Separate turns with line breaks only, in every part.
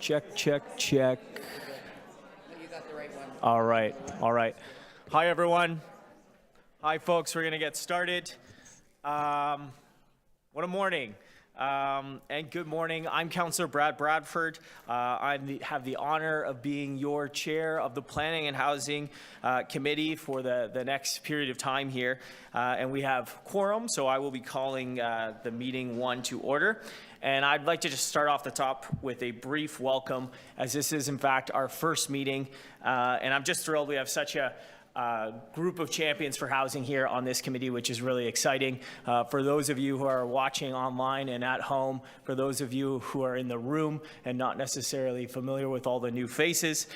Check, check, check.
You got the right one.
All right, all right. Hi, everyone. Hi, folks. We're going to get started. What a morning. And good morning. I'm Councillor Brad Bradford. I have the honor of being your chair of the Planning and Housing Committee for the next period of time here. And we have quorum, so I will be calling the meeting to order. And I'd like to just start off the top with a brief welcome, as this is, in fact, our first meeting. And I'm just thrilled we have such a group of champions for housing here on this committee, which is really exciting. For those of you who are watching online and at home, for those of you who are in the room and not necessarily familiar with all the new faces,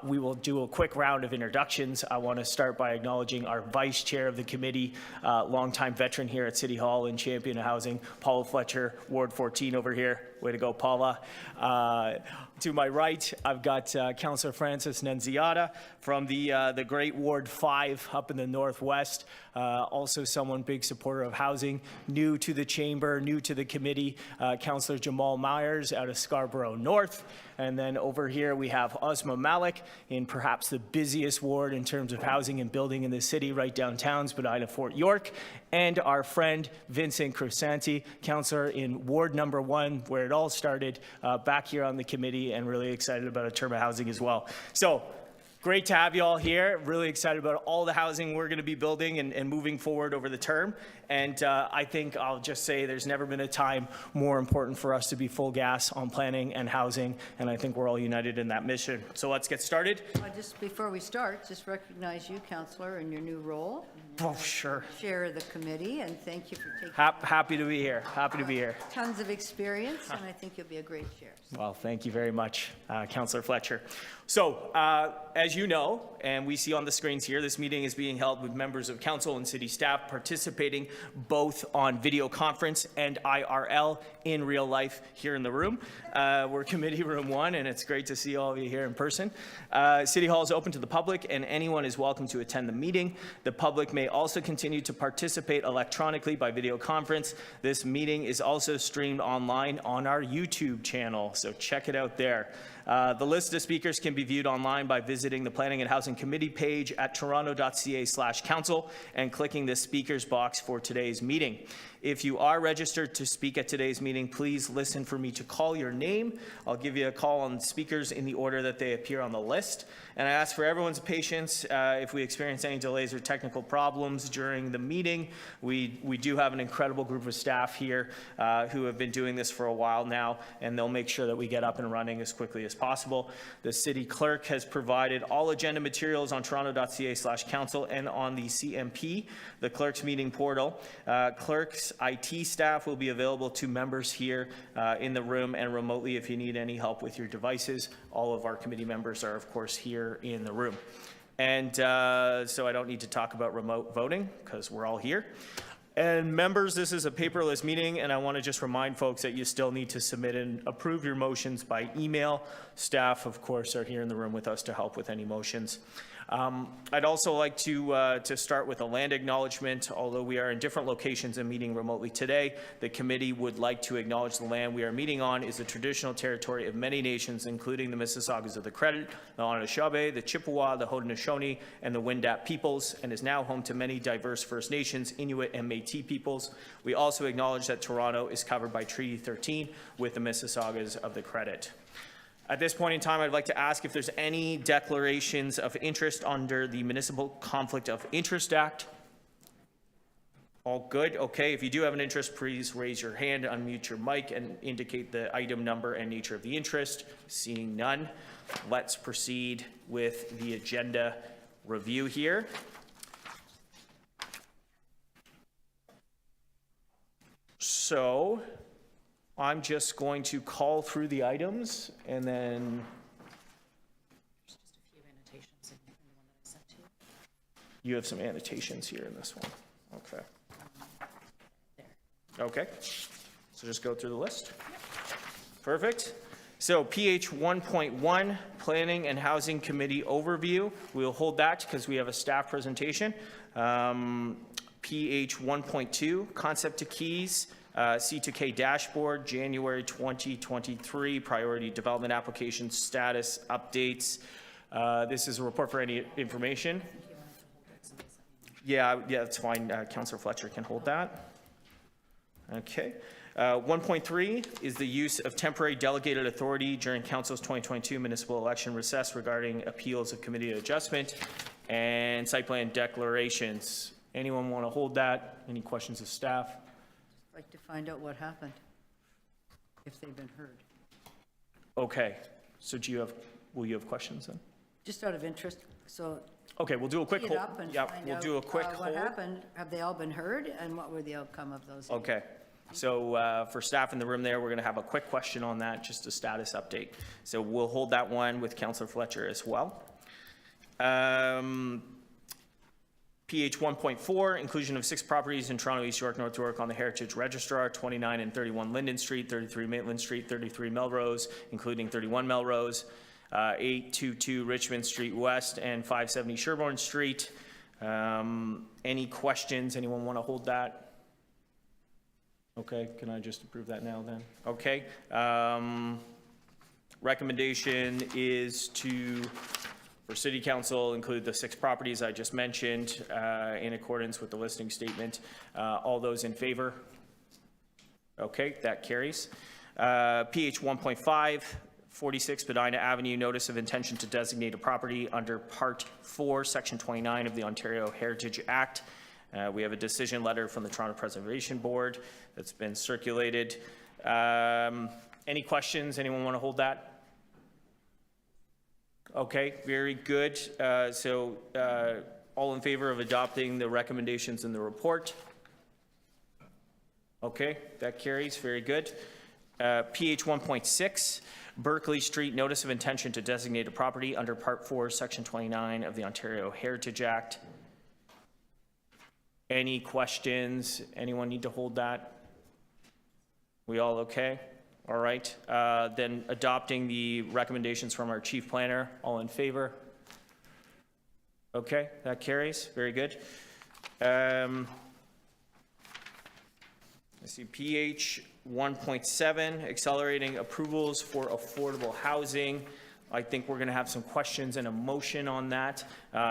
we will do a quick round of introductions. I want to start by acknowledging our vice chair of the committee, longtime veteran here at City Hall and champion of housing, Paula Fletcher, Ward 14 over here. Way to go, Paula. To my right, I've got Councillor Francis Nunziata from the great Ward 5 up in the Northwest. Also someone big supporter of housing, new to the chamber, new to the committee, Councillor Jamal Myers out of Scarborough North. And then over here we have Osma Malik in perhaps the busiest ward in terms of housing and building in the city, right downtown, Spadina, Fort York. And our friend Vincent Crusanti, councillor in Ward number 1, where it all started, back here on the committee, and really excited about a term of housing as well. So great to have you all here. Really excited about all the housing we're going to be building and moving forward over the term. And I think I'll just say there's never been a time more important for us to be full gas on planning and housing. And I think we're all united in that mission. So let's get started.
Just before we start, just recognize you, Councillor, in your new role.
Oh, sure.
Chair of the committee, and thank you for taking
happy to be here. Happy to be here.
Tons of experience, and I think you'll be a great chair.
Well, thank you very much, Councillor Fletcher. So, as you know, and we see on the screens here, this meeting is being held with members of council and city staff participating both on video conference and IRL in real life here in the room. We're Committee Room 1, and it's great to see all of you here in person. City Hall is open to the public, and anyone is welcome to attend the meeting. The public may also continue to participate electronically by video conference. This meeting is also streamed online on our YouTube channel, so check it out there. The list of speakers can be viewed online by visiting the Planning and Housing Committee page at toronto.ca/council and clicking the speakers box for today's meeting. If you are registered to speak at today's meeting, please listen for me to call your name. I'll give you a call on speakers in the order that they appear on the list. And I ask for everyone's patience if we experience any delays or technical problems during the meeting. We do have an incredible group of staff here who have been doing this for a while now, and they'll make sure that we get up and running as quickly as possible. The city clerk has provided all agenda materials on toronto.ca/council and on the CMP, the clerk's meeting portal. Clerk's IT staff will be available to members here in the room and remotely if you need any help with your devices. All of our committee members are, of course, here in the room. And so I don't need to talk about remote voting because we're all here. And members, this is a paperless meeting, and I want to just remind folks that you still need to submit and approve your motions by email. Staff, of course, are here in the room with us to help with any motions. I'd also like to start with a land acknowledgement. Although we are in different locations and meeting remotely today, the committee would like to acknowledge the land we are meeting on is the traditional territory of many nations, including the Mississaugas of the Credit, the Anishinaabe, the Chippewa, the Haudenosaunee, and the Wendat peoples, and is now home to many diverse First Nations, Inuit, and Métis peoples. We also acknowledge that Toronto is covered by Treaty 13 with the Mississaugas of the Credit. At this point in time, I'd like to ask if there's any declarations of interest under the Municipal Conflict of Interest Act. All good? Okay, if you do have an interest, please raise your hand, unmute your mic, and indicate the item number and nature of the interest. Seeing none, let's proceed with the agenda review here. So, I'm just going to call through the items and then.
There's just a few annotations in the one that I sent to you.
You have some annotations here in this one. Okay.
There.
Okay. So just go through the list. Perfect. So PH 1.1, Planning and Housing Committee Overview. We'll hold that because we have a staff presentation. PH 1.2, concept to keys, C2K dashboard, January 2023, priority development application status updates. This is a report for any information. Yeah, that's fine. Councillor Fletcher can hold that. Okay. 1.3 is the use of temporary delegated authority during Council's 2022 municipal election recess regarding appeals of committee adjustment and site plan declarations. Anyone want to hold that? Any questions of staff?
I'd like to find out what happened, if they've been heard.
Okay. So will you have questions then?
Just out of interest, so
Okay, we'll do a quick
tee it
hold.
up and
Yep,
find
we'll
out
do a quick
what
hold.
happened. Have they all been heard, and what were the outcome of those?
Okay. So for staff in the room there, we're going to have a quick question on that, just a status update. So we'll hold that one with Councillor Fletcher as well. PH 1.4, inclusion of 6 properties in Toronto, East York, North York on the Heritage Registrar, 29 and 31 Linden Street, 33 Maitland Street, 33 Melrose, including 31 Melrose, 822 Richmond Street West, and 570 Sherbourne Street. Any questions? Anyone want to hold that? Okay, can I just approve that now then? Okay. Recommendation is for City Council, include the 6 properties I just mentioned in accordance with the listing statement. All those in favor? Okay, that carries. PH 1.5, 46 Spadina Avenue, notice of intention to designate a property under Part 4, Section 29 of the Ontario Heritage Act. We have a decision letter from the Toronto Preservation Board that's been circulated. Any questions? Anyone want to hold that? Okay, very good. All in favor of adopting the recommendations in the report? Okay, that carries. Very good. PH 1.6, Berkeley Street, notice of intention to designate a property under Part 4, Section 29 of the Ontario Heritage Act. Any questions? Anyone need to hold that? We all okay? All right. Then adopting the recommendations from our chief planner. All in favor? Okay, that carries. Very good. Let's see, PH 1.7, accelerating approvals for affordable housing. I think we're going to have some questions and a motion on that,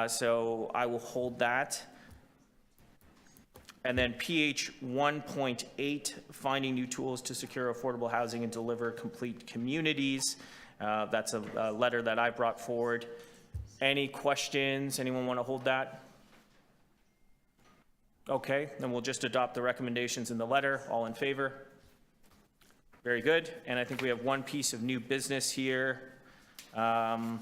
so I will hold that. And then PH 1.8, finding new tools to secure affordable housing and deliver complete communities. That's a letter that I brought forward. Any questions? Anyone want to hold that? Okay, then we'll just adopt the recommendations in the letter. All in favor? Very good. And I think we have one piece of new business here. Can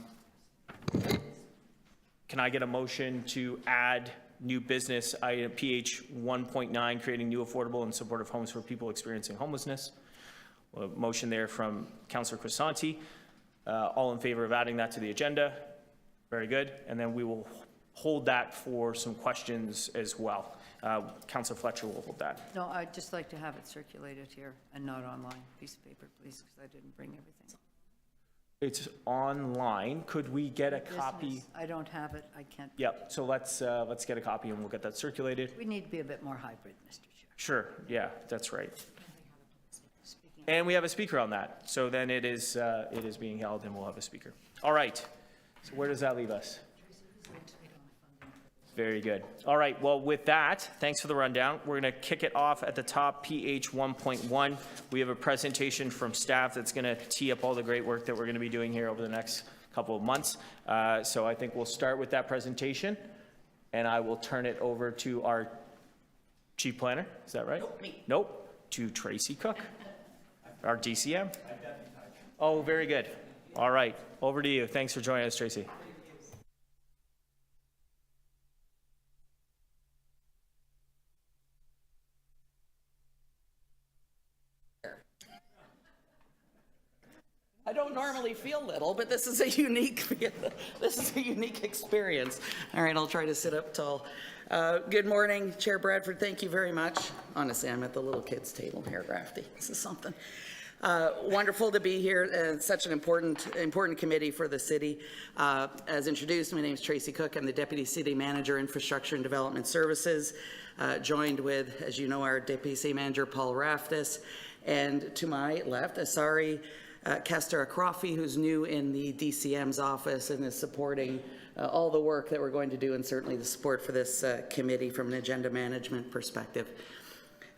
I get a motion to add new business item PH 1.9, creating new affordable and supportive homes for people experiencing homelessness? A motion there from Councillor Crisanti. All in favor of adding that to the agenda? Very good. And then we will hold that for some questions as well. Councillor Fletcher will hold that.
No, I'd just like to have it circulated here and not online. Piece of paper, please, because I didn't bring everything.
It's online. Could we get a copy?
Business, I don't have it. I can't.
Yep. So let's get a copy and we'll get that circulated.
We need to be a bit more hybrid, Mr. Chair.
Sure. Yeah, that's right.
Speaking
And we have a speaker on that. So then it is being held and we'll have a speaker. All right. So where does that leave us? Very good. All right. Well, with that, thanks for the rundown. We're going to kick it off at the top, PH 1.1. We have a presentation from staff that's going to tee up all the great work that we're going to be doing here over the next couple of months. So I think we'll start with that presentation, and I will turn it over to our chief planner. Is that right?
Nope, me.
Nope. To Tracy Cook, our DCM. Oh, very good. All right. Over to you. Thanks for joining us, Tracy.
I don't normally feel little, but this is a unique experience. All right, I'll try to sit up tall. Good morning, Chair Bradford. Thank you very much. Honestly, I'm at the little kids' table here, Rafty. This is something. Wonderful to be here. It's such an important committee for the city. As introduced, my name is Tracy Cook. I'm the Deputy City Manager, Infrastructure and Development Services, joined with, as you know, our Deputy City Manager, Paul Raftis, and to my left, Asari Kester Akrofi, who's new in the DCM's office and is supporting all the work that we're going to do, and certainly the support for this committee from an agenda management perspective.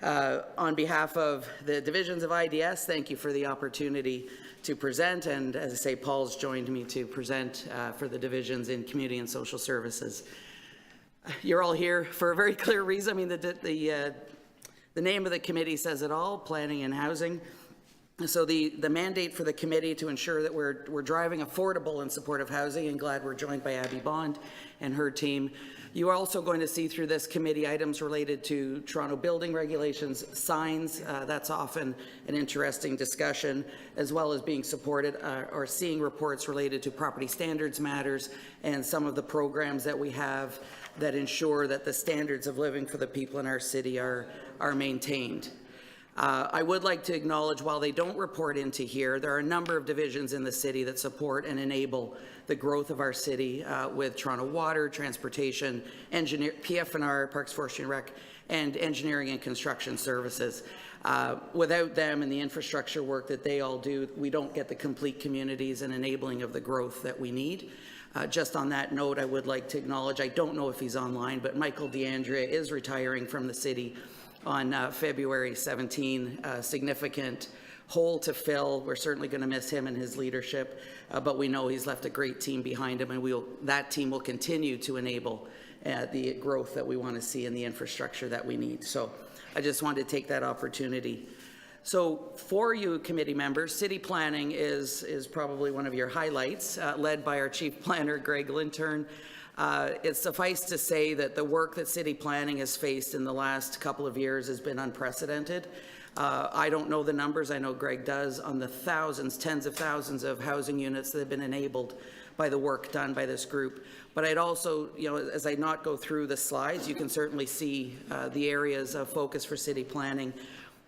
On behalf of the divisions of IDS, thank you for the opportunity to present, and as I say, Paul's joined me to present for the divisions in Community and Social Services. You're all here for a very clear reason. I mean, the name of the committee says it all, Planning and Housing. So the mandate for the committee to ensure that we're driving affordable and supportive housing, and glad we're joined by Abby Bond and her team. You are also going to see through this committee items related to Toronto building regulations, signs. That's often an interesting discussion, as well as being supported or seeing reports related to property standards matters and some of the programs that we have that ensure that the standards of living for the people in our city are maintained. I would like to acknowledge, while they don't report into here, there are a number of divisions in the city that support and enable the growth of our city with Toronto Water, Transportation, PF&R, Parks, Forestry and Rec, and Engineering and Construction Services. Without them and the infrastructure work that they all do, we don't get the complete communities and enabling of the growth that we need. Just on that note, I would like to acknowledge, I don't know if he's online, but Michael DeAndrea is retiring from the city on February 17, significant hole to fill. We're certainly going to miss him and his leadership, but we know he's left a great team behind him, and that team will continue to enable the growth that we want to see in the infrastructure that we need. So I just wanted to take that opportunity. So for you committee members, city planning is probably one of your highlights, led by our chief planner, Greg Lintern. It's suffice to say that the work that city planning has faced in the last couple of years has been unprecedented. I don't know the numbers, I know Greg does, on the thousands, tens of thousands of housing units that have been enabled by the work done by this group. But I'd also, as I not go through the slides, you can certainly see the areas of focus for city planning.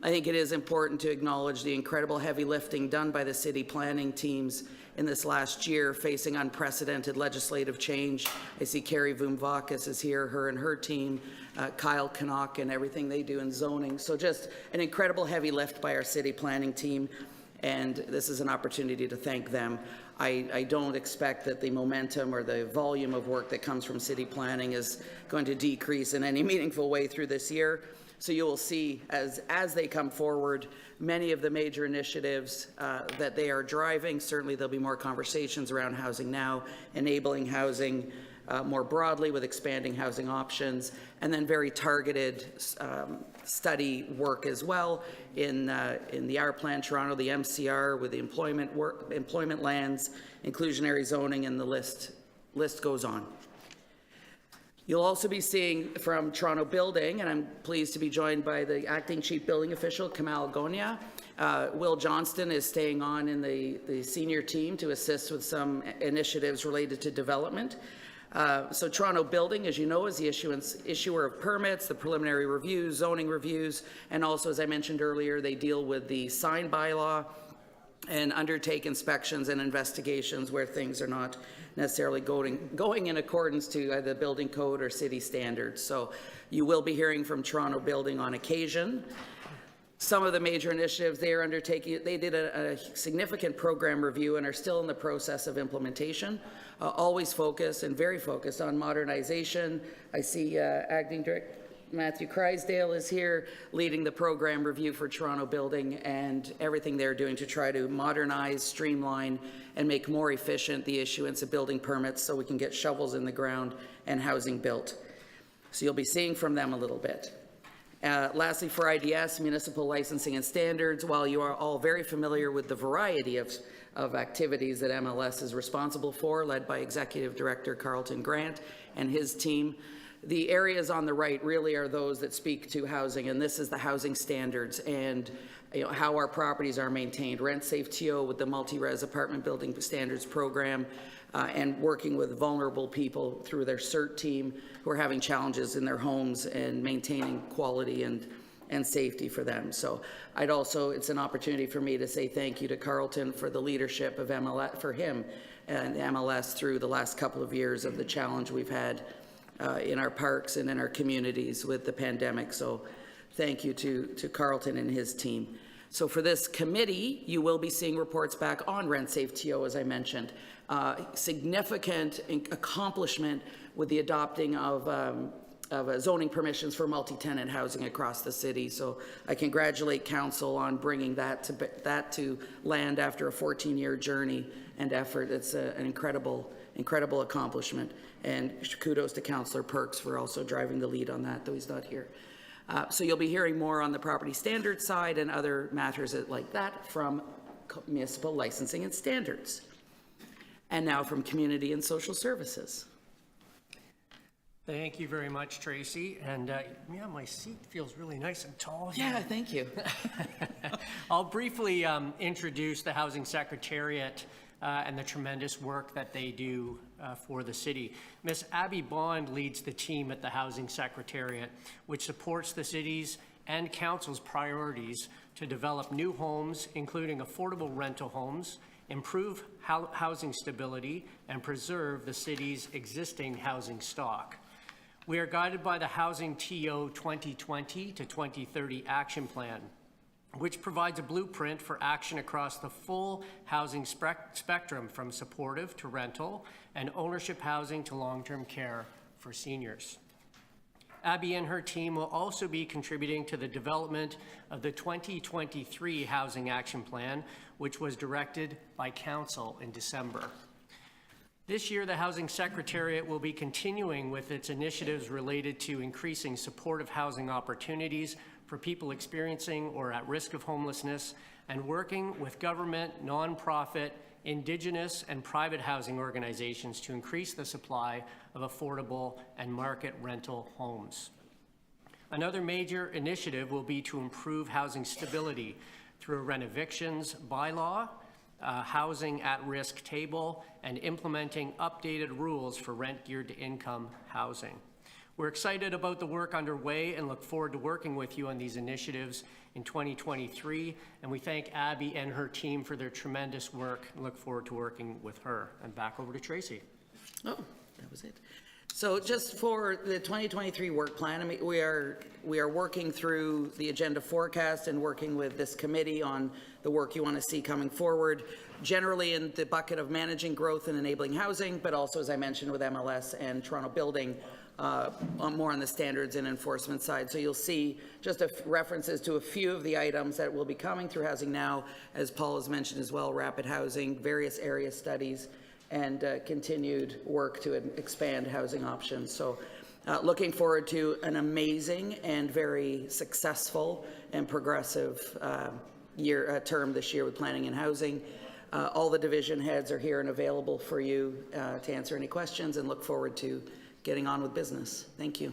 I think it is important to acknowledge the incredible heavy lifting done by the city planning teams in this last year, facing unprecedented legislative change. I see Carrie Voumvakis is here, her and her team, Kyle Canuck and everything they do in zoning. So just an incredible heavy lift by our city planning team, and this is an opportunity to thank them. I don't expect that the momentum or the volume of work that comes from city planning is going to decrease in any meaningful way through this year. So you will see as they come forward, many of the major initiatives that they are driving. Certainly there'll be more conversations around housing now, enabling housing more broadly with expanding housing options, and then very targeted study work as well in the Our Plan Toronto, the MCR, with the employment lands, inclusionary zoning, and the list goes on. You'll also be seeing from Toronto Building, and I'm pleased to be joined by the Acting Chief Building Official, Kamal Gonia. Will Johnston is staying on in the senior team to assist with some initiatives related to development. So Toronto Building, as you know, is the issuer of permits, the preliminary reviews, zoning reviews, and also, as I mentioned earlier, they deal with the sign bylaw and undertake inspections and investigations where things are not necessarily going in accordance to either the building code or city standards. So you will be hearing from Toronto Building on occasion. Some of the major initiatives they are undertaking, they did a significant program review and are still in the process of implementation, always focused and very focused on modernization. I see Acting Director Matthew Crysdale is here leading the program review for Toronto Building and everything they're doing to try to modernize, streamline, and make more efficient the issuance of building permits so we can get shovels in the ground and housing built. So you'll be seeing from them a little bit. Lastly, for IDS, Municipal Licensing and Standards, while you are all very familiar with the variety of activities that MLS is responsible for, led by Executive Director Carlton Grant and his team, the areas on the right really are those that speak to housing, and this is the housing standards and how our properties are maintained. Rent Safe TO with the multi-res apartment building standards program, and working with vulnerable people through their CERT team who are having challenges in their homes and maintaining quality and and safety for them. So it's an opportunity for me to say thank you to Carlton for the leadership of MLS, for him and MLS through the last couple of years of the challenge we've had in our parks and in our communities with the pandemic. So thank you to Carlton and his team. So for this committee, you will be seeing reports back on rent safe TO, as I mentioned. Significant accomplishment with the adopting of zoning permissions for multi-tenant housing across the city. So I congratulate council on bringing that to land after a 14-year journey and effort. It's an incredible accomplishment. And kudos to Councillor Perks for also driving the lead on that, though he's not here. So you'll be hearing more on the property standards side and other matters like that from municipal licensing and standards. And now from community and social services.
Thank you very much, Tracy. And yeah, my seat feels really nice and tall here.
Yeah, thank you.
I'll briefly introduce the Housing Secretariat and the tremendous work that they do for the city. Ms. Abby Bond leads the team at the Housing Secretariat, which supports the city's and council's priorities to develop new homes, including affordable rental homes, improve housing stability, and preserve the city's existing housing stock. We are guided by the Housing TO 2020 to 2030 Action Plan, which provides a blueprint for action across the full housing spectrum, from supportive to rental and ownership housing to long-term care for seniors. Abby and her team will also be contributing to the development of the 2023 Housing Action Plan, which was directed by Council in December. This year, the Housing Secretariat will be continuing with its initiatives related to increasing supportive housing opportunities for people experiencing or at risk of homelessness, and working with government, nonprofit, Indigenous, and private housing organizations to increase the supply of affordable and market rental homes. Another major initiative will be to improve housing stability through a rent evictions bylaw, housing at-risk table, and implementing updated rules for rent geared to income housing. We're excited about the work underway and look forward to working with you on these initiatives in 2023. And we thank Abby and her team for their tremendous work and look forward to working with her. And back over to Tracy.
Oh, that was it. So just for the 2023 work plan, I mean, we are working through the agenda forecast and working with this committee on the work you want to see coming forward, generally in the bucket of managing growth and enabling housing, but also, as I mentioned, with MLS and Toronto Building, more on the standards and enforcement side. So you'll see just references to a few of the items that will be coming through Housing Now, as Paul has mentioned as well, rapid housing, various area studies, and continued work to expand housing options. So looking forward to an amazing and very successful and progressive term this year with planning and housing. All the division heads are here and available for you to answer any questions, and look forward to getting on with business. Thank you.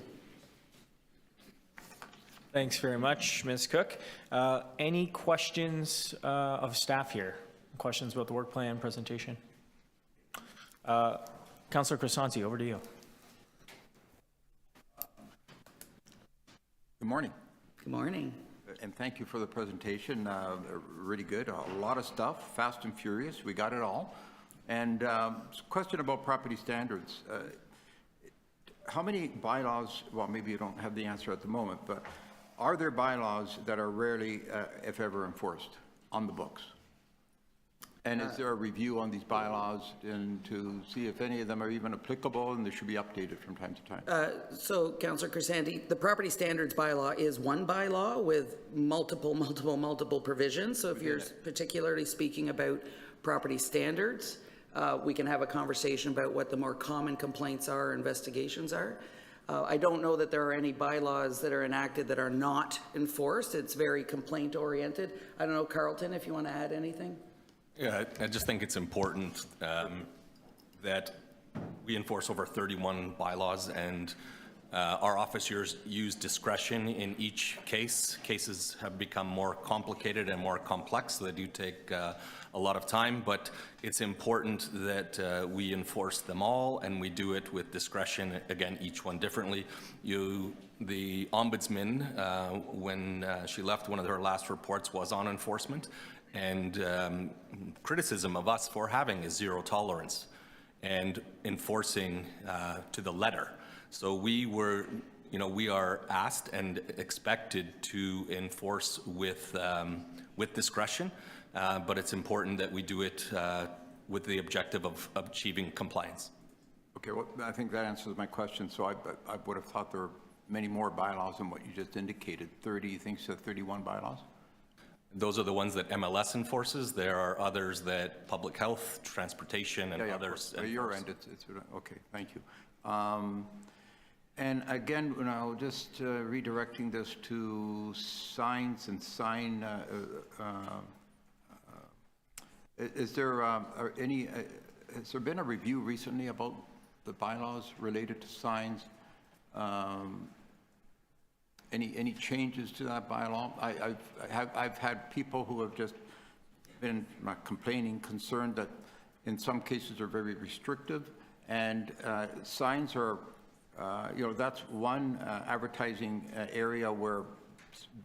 Thanks very much, Ms. Cook. Any questions of staff here? Questions about the work plan presentation? Councillor Crisanti, over to you.
Good morning.
Good morning.
And thank you for the presentation. Really good. A lot of stuff, fast and furious. We got it all. And question about property standards. How many bylaws, well, maybe you don't have the answer at the moment, but are there bylaws that are rarely, if ever, enforced on the books? And is there a review on these bylaws and to see if any of them are even applicable and they should be updated from time to time?
So, Councillor Crisanti, the property standards bylaw is one bylaw with multiple provisions. So if you're particularly speaking about property standards, we can have a conversation about what the more common complaints are, investigations are. I don't know that there are any bylaws that are enacted that are not enforced. It's very complaint oriented. I don't know, Carlton, if you want to add anything?
Yeah, I just think it's important that we enforce over 31 bylaws, and Our officers use discretion in each case. Cases have become more complicated and more complex, so they do take a lot of time, but it's important that we enforce them all, and we do it with discretion, again, each one differently. The Ombudsman, when she left, one of her last reports was on enforcement, and criticism of us for having a zero tolerance and enforcing to the letter. So we are asked and expected to enforce with discretion, but it's important that we do it with the objective of achieving compliance.
Okay, well, I think that answers my question. So I would have thought there were many more bylaws than what you just indicated. 30, you think so, 31 bylaws?
Those are the ones that MLS enforces. There are others that public health, transportation, and others.
At your end, it's okay, thank you. And again, just redirecting this to signs and sign, has there been a review recently about the bylaws related to signs? Any changes to that bylaw? I've had people who have just been complaining, concerned that in some cases are very restrictive, and signs are, that's one advertising area where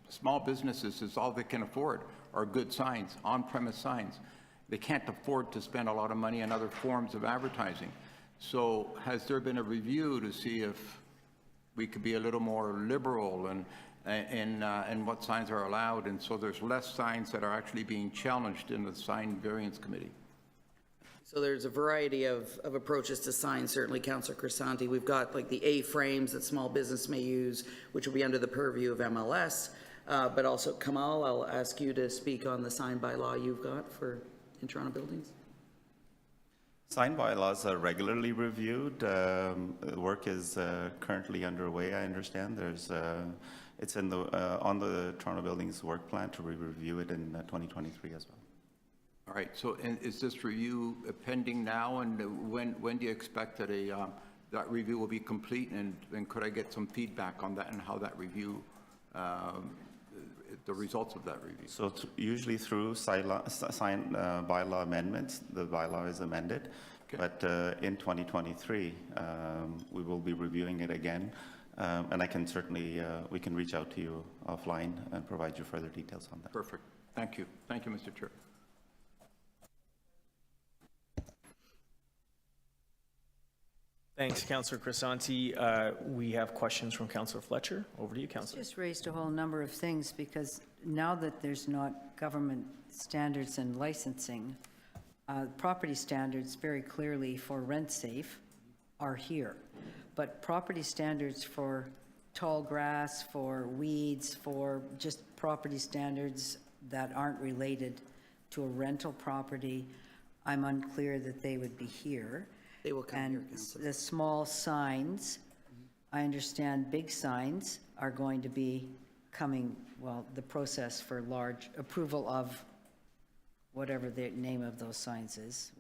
small businesses is all they can afford are good signs, on-premise signs. They can't afford to spend a lot of money on other forms of advertising. So has there been a review to see if we could be a little more liberal and what signs are allowed, and so there's less signs that are actually being challenged in the sign variance committee?
So there's a variety of approaches to signs, certainly, Councillor Crisanti. We've got like the A-frames that small business may use, which will be under the purview of MLS. But also, Kamal, I'll ask you to speak on the sign bylaw you've got for in Toronto buildings.
Sign bylaws are regularly reviewed. Work is currently underway, I understand. It's in on the Toronto Buildings work plan to review it in 2023 as well.
All right, so and is this review pending now, and when do you expect that that review will be complete, and could I get some feedback on that and how that review, the results of that review?
So usually through sign bylaw amendments, the bylaw is amended, okay. But in 2023, we will be reviewing it again, and I can certainly, we can reach out to you offline and provide you further details on that.
Perfect, thank you, Mr. Chair.
Thanks, Councillor Crisanti. We have questions from Councillor Fletcher. Over to you, Councillor.
Just raised a whole number of things, because now that there's not government standards and licensing, property standards very clearly for rent safe are here. But property standards for tall grass, for weeds, for just property standards that aren't related to a rental property, I'm unclear that they would be here.
They will come here,
And
Councillor.
the small signs, I understand big signs are going to be coming, well, the process for large approval of whatever the name of those signs is.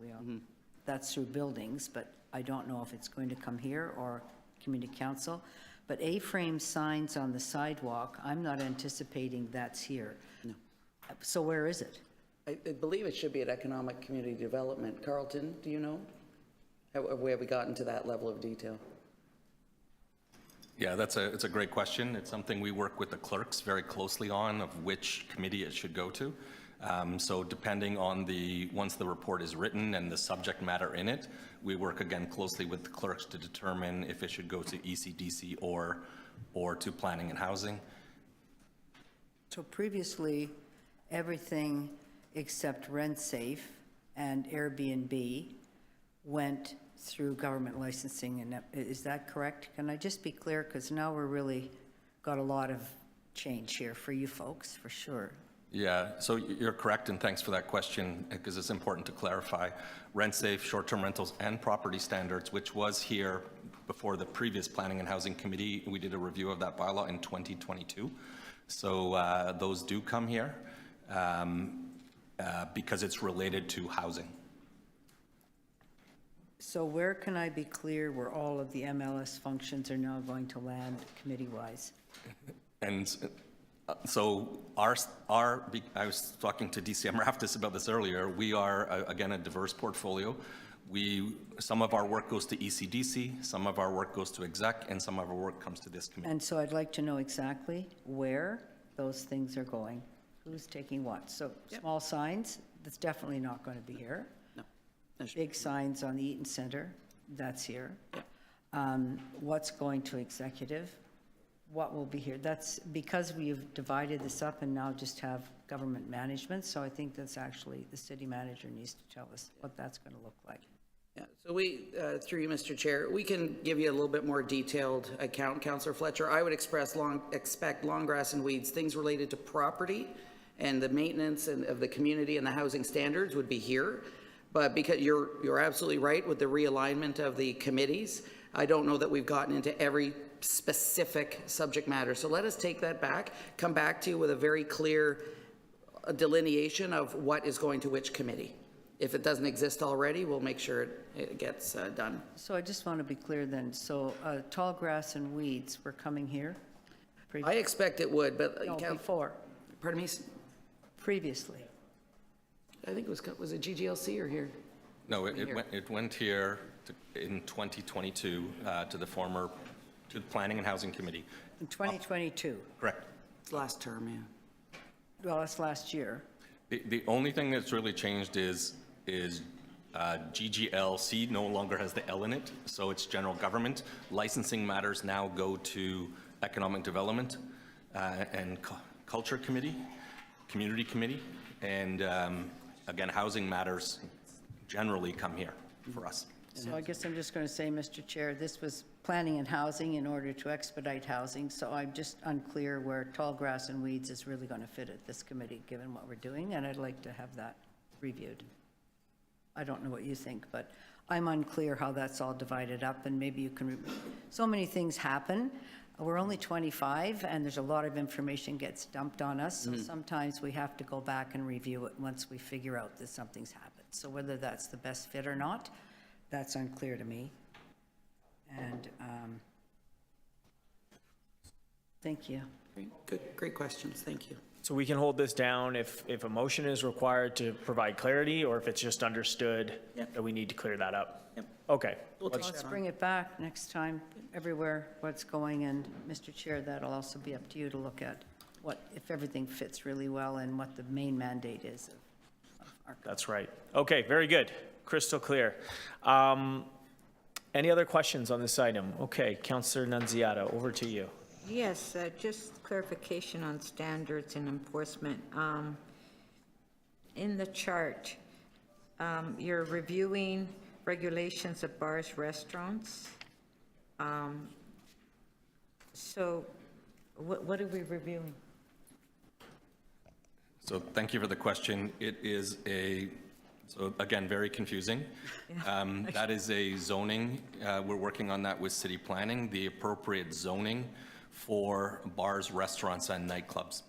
That's through buildings, but I don't know if it's going to come here or community council. But A-frame signs on the sidewalk, I'm not anticipating that's here.
No.
So where is it?
I believe it should be at Economic Community Development. Carlton, do you know? Have we gotten to that level of detail?
Yeah, it's a great question. It's something we work with the clerks very closely on, of which committee it should go to. So depending on once the report is written and the subject matter in it, we work again closely with the clerks to determine if it should go to ECDC or to planning and housing.
So previously, everything except rent safe and Airbnb went through government licensing, and is that correct? Can I just be clear, because now we're really got a lot of change here for you folks, for sure.
Yeah, so you're correct, and thanks for that question, because it's important to clarify. Rent safe, short-term rentals, and property standards, which was here before the previous Planning and Housing Committee. We did a review of that bylaw in 2022. So those do come here because it's related to housing.
So where can I be clear where all of the MLS functions are now going to land committee-wise?
And so I was talking to DC Amraftis about this earlier. We are, again, a diverse portfolio. Some of our work goes to ECDC, some of our work goes to exec, and some of our work comes to this committee.
And so I'd like to know exactly where those things are going, who's taking what. So small signs, that's definitely not going to be here.
No.
Big signs on the Eaton Center, that's here. What's going to executive? What will be here? That's because we've divided this up and now just have government management. So I think that's actually, the city manager needs to tell us what that's going to look like.
Yeah, so we, through you, Mr. Chair, we can give you a little bit more detailed account, Councillor Fletcher. I would expect long grass and weeds, things related to property and the maintenance of the community and the housing standards would be here. But because you're absolutely right with the realignment of the committees, I don't know that we've gotten into every specific subject matter. So let us take that back, come back to you with a very clear delineation of what is going to which committee. If it doesn't exist already, we'll make sure it gets done.
So I just want to be clear then. So tall grass and weeds were coming here?
I expect it would, but
No, before,
pardon me.
previously.
I think it was it GGLC or here?
No, it went here in 2022 to the Planning and Housing Committee.
In 2022.
Correct.
It's last term, yeah.
Well, that's last year.
The only thing that's really changed is GGLC no longer has the L in it, so it's general government. Licensing matters now go to Economic Development and Culture Committee, Community Committee, and again, housing matters generally come here for us.
So I guess I'm just going to say, Mr. Chair, this was planning and housing in order to expedite housing, so I'm just unclear where tall grass and weeds is really going to fit at this committee, given what we're doing, and I'd like to have that reviewed. I don't know what you think, but I'm unclear how that's all divided up, and maybe you can, so many things happen. We're only 25, and there's a lot of information gets dumped on us, so sometimes we have to go back and review it once we figure out that something's happened. So whether that's the best fit or not, that's unclear to me. And thank you.
Good, great questions, thank you.
So we can hold this down if a motion is required to provide clarity, or if it's just understood that we need to clear that up.
Yep.
Okay.
We'll take
Let's
that
bring
on.
it back next time, everywhere, what's going, and Mr. Chair, that'll also be up to you to look at what, if everything fits really well and what the main mandate is of our.
That's right. Okay, very good. Crystal clear. Any other questions on this item? Okay, Councillor Nunziata, over to you.
Yes, just clarification on standards and enforcement. In the chart, you're reviewing regulations of bars, restaurants. So what are we reviewing?
So thank you for the question. It is so again, very confusing. That is a zoning. We're working on that with city planning, the appropriate zoning for bars, restaurants, and nightclubs.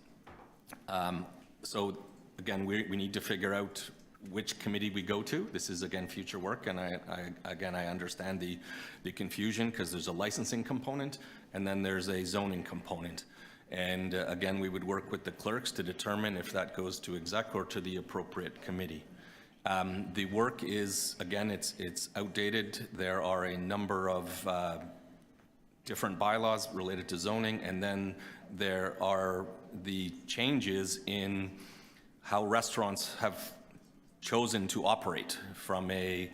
So again, we need to figure out which committee we go to. This is, again, future work, and I understand the confusion because there's a licensing component and then there's a zoning component. And again, we would work with the clerks to determine if that goes to exec or to the appropriate committee. The work is, again, it's outdated. There are a number of different bylaws related to zoning, and then there are the changes in how restaurants have chosen to operate, from a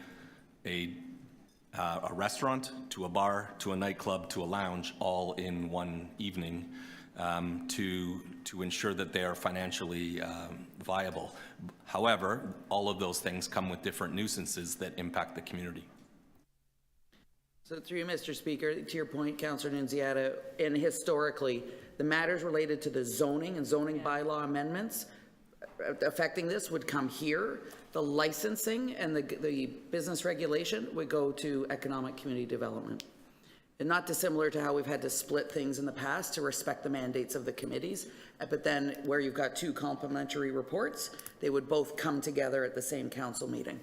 restaurant to a bar to a nightclub to a lounge, all in one evening, to ensure that they are financially viable. However, all of those things come with different nuisances that impact the community.
So through you, Mr. Speaker, to your point, Councillor Nunziata, and historically, the matters related to the zoning and zoning bylaw amendments affecting this would come here. The licensing and the business regulation would go to economic community development. And not dissimilar to how we've had to split things in the past to respect the mandates of the committees, but then where you've got two complementary reports, they would both come together at the same council meeting.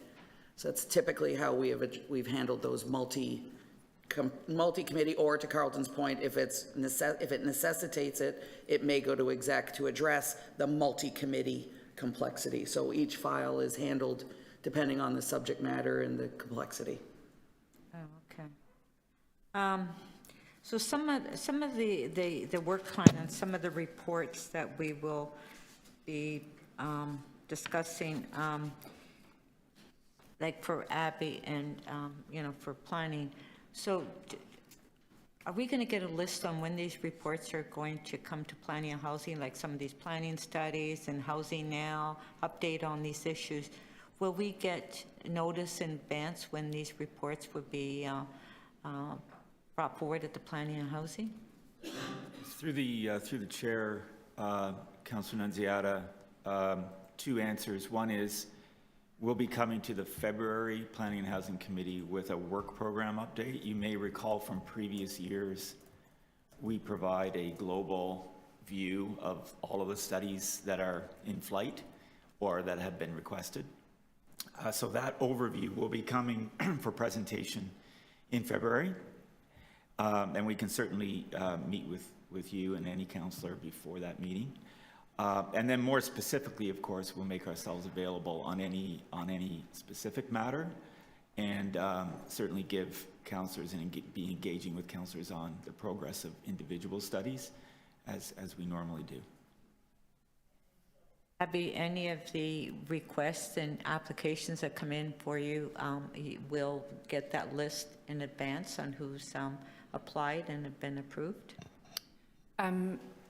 So that's typically how we've handled those multi-committee, or to Carlton's point, if it necessitates it, it may go to exec to address the multi-committee complexity. So each file is handled depending on the subject matter and the complexity.
Oh, okay. So some of the work plan and some of the reports that we will be discussing, like for Abby and, for planning. So are we going to get a list on when these reports are going to come to planning and housing, like some of these planning studies and housing now, update on these issues? Will we get notice in advance when these reports would be brought forward at the planning and housing?
Through the chair, Councilor Nunziata, two answers. One is we'll be coming to the February Planning and Housing Committee with a work program update. You may recall from previous years, we provide a global view of all of the studies that are in flight or that have been requested. So that overview will be coming for presentation in February. And we can certainly meet with you and any councillor before that meeting. And then more specifically, of course, we'll make ourselves available on any specific matter, and certainly give councillors and be engaging with councillors on the progress of individual studies as we normally do.
Abby, any of the requests and applications that come in for you, you will get that list in advance on who's applied and have been approved?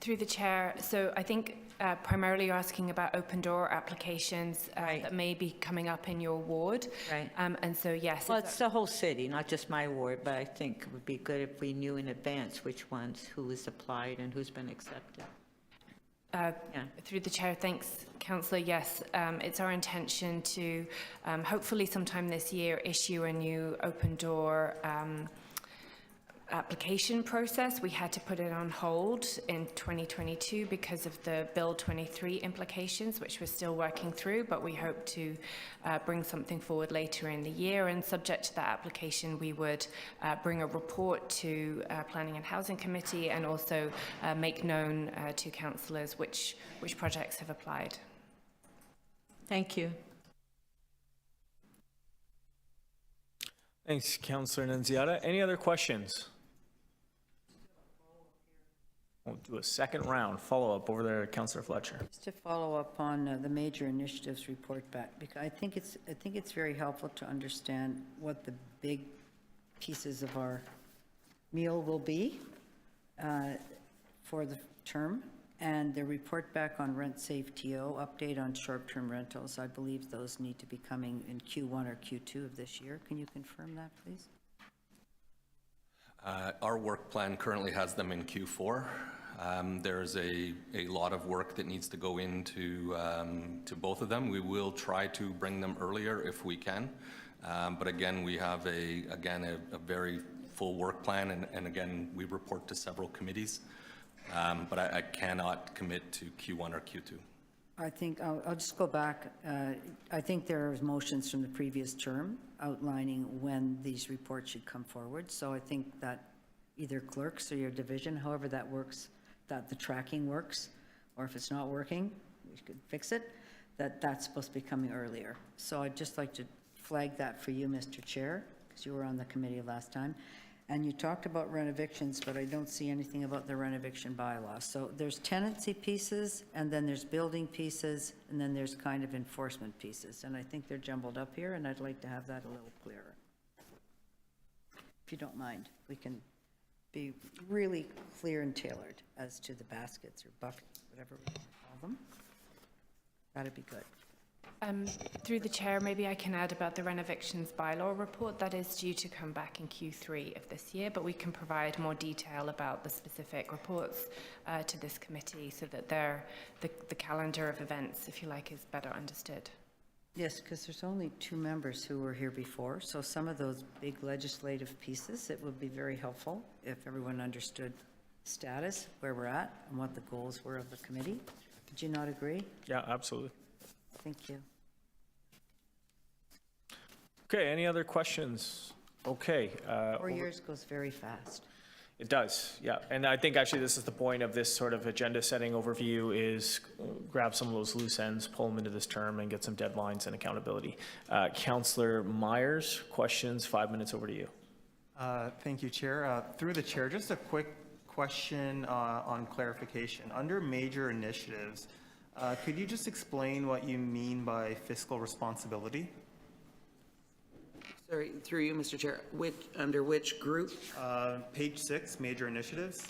Through the chair, so I think primarily you're asking about open door applications that may be coming up in your ward.
Right.
And so, yes.
Well, it's the whole city, not just my ward, but I think it would be good if we knew in advance which ones, who has applied and who's been accepted.
Through the chair, thanks, Councillor. Yes, it's our intention to hopefully sometime this year issue a new open door application process. We had to put it on hold in 2022 because of the Bill 23 implications, which we're still working through, but we hope to bring something forward later in the year. And subject to that application, we would bring a report to Planning and Housing Committee and also make known to councillors which projects have applied.
Thank you.
Thanks, Councillor Nunziata. Any other questions? We'll do a second round follow-up over there, Councillor Fletcher.
Just to follow up on the major initiatives report back, because I think it's very helpful to understand what the big pieces of our meal will be for the term, and the report back on rent safe TO, update on short-term rentals. I believe those need to be coming in Q1 or Q2 of this year. Can you confirm that, please?
Our work plan currently has them in Q4. There's a lot of work that needs to go into to both of them. We will try to bring them earlier if we can. But again, we have a very full work plan, and again, we report to several committees. But I cannot commit to Q1 or Q2.
I think, I'll just go back. I think there are motions from the previous term outlining when these reports should come forward. So I think that either clerks or your division, however that works, that the tracking works, or if it's not working, we could fix it, that's supposed to be coming earlier. So I'd just like to flag that for you, Mr. Chair, because you were on the committee last time. And you talked about renovictions, but I don't see anything about the renoviction bylaw. So there's tenancy pieces, and then there's building pieces, and then there's kind of enforcement pieces. And I think they're jumbled up here, and I'd like to have that a little clearer. If you don't mind, we can be really clear and tailored as to the baskets or buckets, whatever we want to call them. That'd be good.
Through the chair, maybe I can add about the renovictions bylaw report that is due to come back in Q3 of this year, but we can provide more detail about the specific reports to this committee so that the calendar of events, if you like, is better understood.
Yes, because there's only 2 members who were here before, so some of those big legislative pieces, it would be very helpful if everyone understood status, where we're at, and what the goals were of the committee. Did you not agree?
Yeah, absolutely.
Thank you.
Okay, any other questions? Okay.
4 years goes very fast.
It does, yeah. And I think actually this is the point of this sort of agenda-setting overview is grab some of those loose ends, pull them into this term, and get some deadlines and accountability. Councillor Myers, questions, 5 minutes, over to you.
Thank you, Chair. Through the Chair, just a quick question on clarification. Under major initiatives, could you just explain what you mean by fiscal responsibility?
Sorry, through you, Mr. Chair, under which group?
Page 6, major initiatives,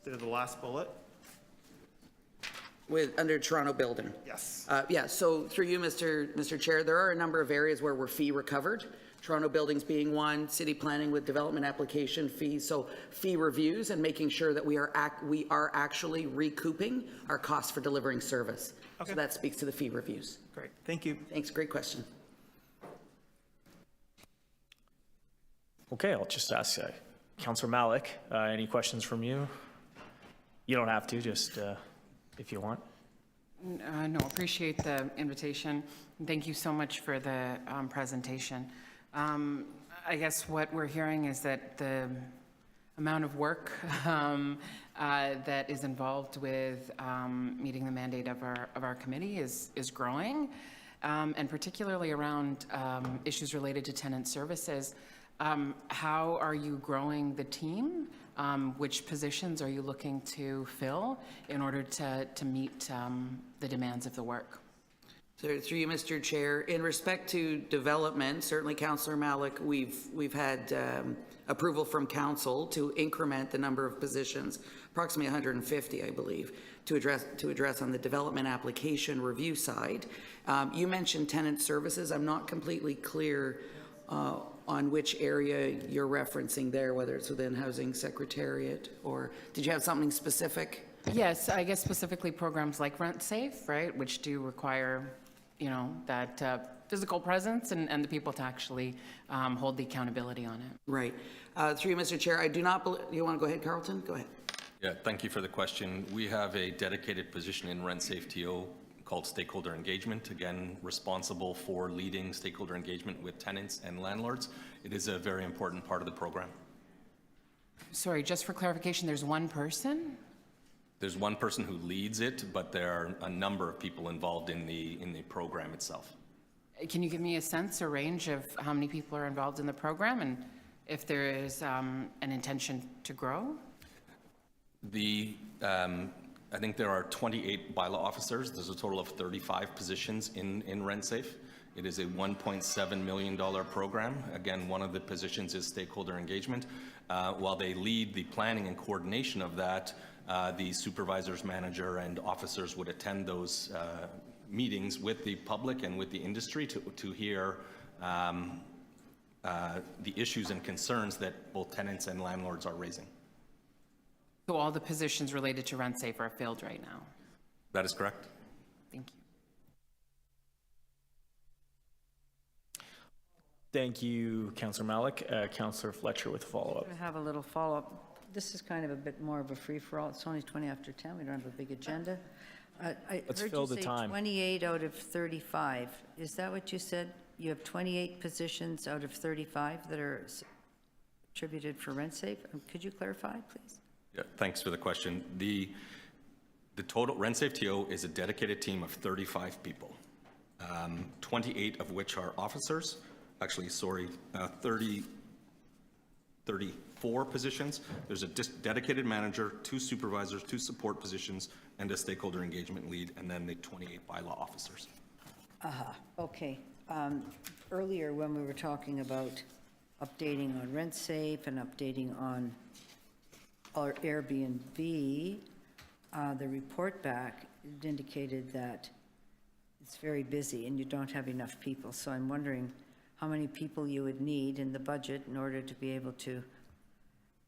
the last bullet.
Under Toronto Building?
Yes.
Yeah, so through you, Mr. Chair, there are a number of areas where we're fee recovered. Toronto Buildings being one, city planning with development application fees, so fee reviews and making sure that we are actually recouping our costs for delivering service.
Okay.
So that speaks to the fee reviews.
Great, thank you.
Thanks, great question.
Okay, I'll just ask Councillor Malik, any questions from you? You don't have to, just if you want.
No, appreciate the invitation. Thank you so much for the presentation. I guess what we're hearing is that the amount of work that is involved with meeting the mandate of our committee is growing, and particularly around issues related to tenant services. How are you growing the team? Which positions are you looking to fill in order to meet the demands of the work?
So through you, Mr. Chair, in respect to development, certainly Councillor Malik, we've had approval from council to increment the number of positions, approximately 150, I believe, to address on the development application review side. You mentioned tenant services. I'm not completely clear on which area you're referencing there, whether it's within Housing Secretariat, or did you have something specific?
Yes, I guess specifically programs like Rent Safe, right, which do require, you know, that physical presence and the people to actually hold the accountability on it.
Right. Through you, Mr. Chair, I do not believe, you want to go ahead, Carlton? Go ahead.
Yeah, thank you for the question. We have a dedicated position in Rent Safe TO called stakeholder engagement, again, responsible for leading stakeholder engagement with tenants and landlords. It is a very important part of the program.
Sorry, just for clarification, there's one person?
There's one person who leads it, but there are a number of people involved in the program itself.
Can you give me a sense or range of how many people are involved in the program and if there is an intention to grow?
I think there are 28 bylaw officers. There's a total of 35 positions in Rent Safe. It is a $1.7 million program. Again, one of the positions is stakeholder engagement. While they lead the planning and coordination of that, the supervisors, manager, and officers would attend those meetings with the public and with the industry to hear the issues and concerns that both tenants and landlords are raising.
So all the positions related to Rent Safe are filled right now?
That is correct.
Thank you.
Thank you, Councillor Malik. Councillor Fletcher with a follow-up.
I have a little follow-up. This is kind of a bit more of a free-for-all. It's only 20 after 10. We don't have a big agenda.
Let's fill the time.
28 out of 35. Is that what you said? You have 28 positions out of 35 that are attributed for Rent Safe? Could you clarify, please?
Yeah, thanks for the question. The total Rent Safe TO is a dedicated team of 35 people, 28 of which are officers. Actually, sorry, 34 positions. There's a dedicated manager, 2 supervisors, 2 support positions, and a stakeholder engagement lead, and then the 28 bylaw officers.
Okay. Earlier, when we were talking about updating on Rent Safe and updating on our Airbnb, the report back indicated that it's very busy and you don't have enough people. So I'm wondering how many people you would need in the budget in order to be able to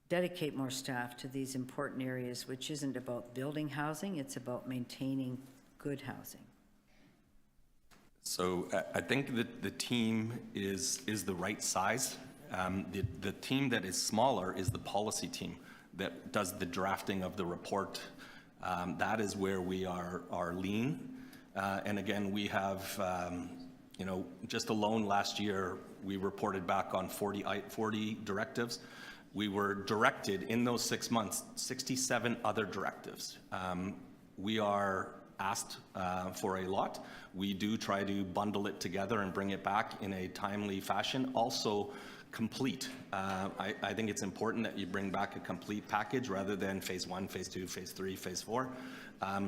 dedicate more staff to these important areas, which isn't about building housing, it's about maintaining good housing.
So I think that the team is the right size. The team that is smaller is the policy team that does the drafting of the report. That is where we are lean. And again, we have just alone last year, we reported back on 40 directives. We were directed in those 6 months, 67 other directives. We are asked for a lot. We do try to bundle it together and bring it back in a timely fashion. Also complete. I think it's important that you bring back a complete package rather than phase 1, phase 2, phase 3, phase 4.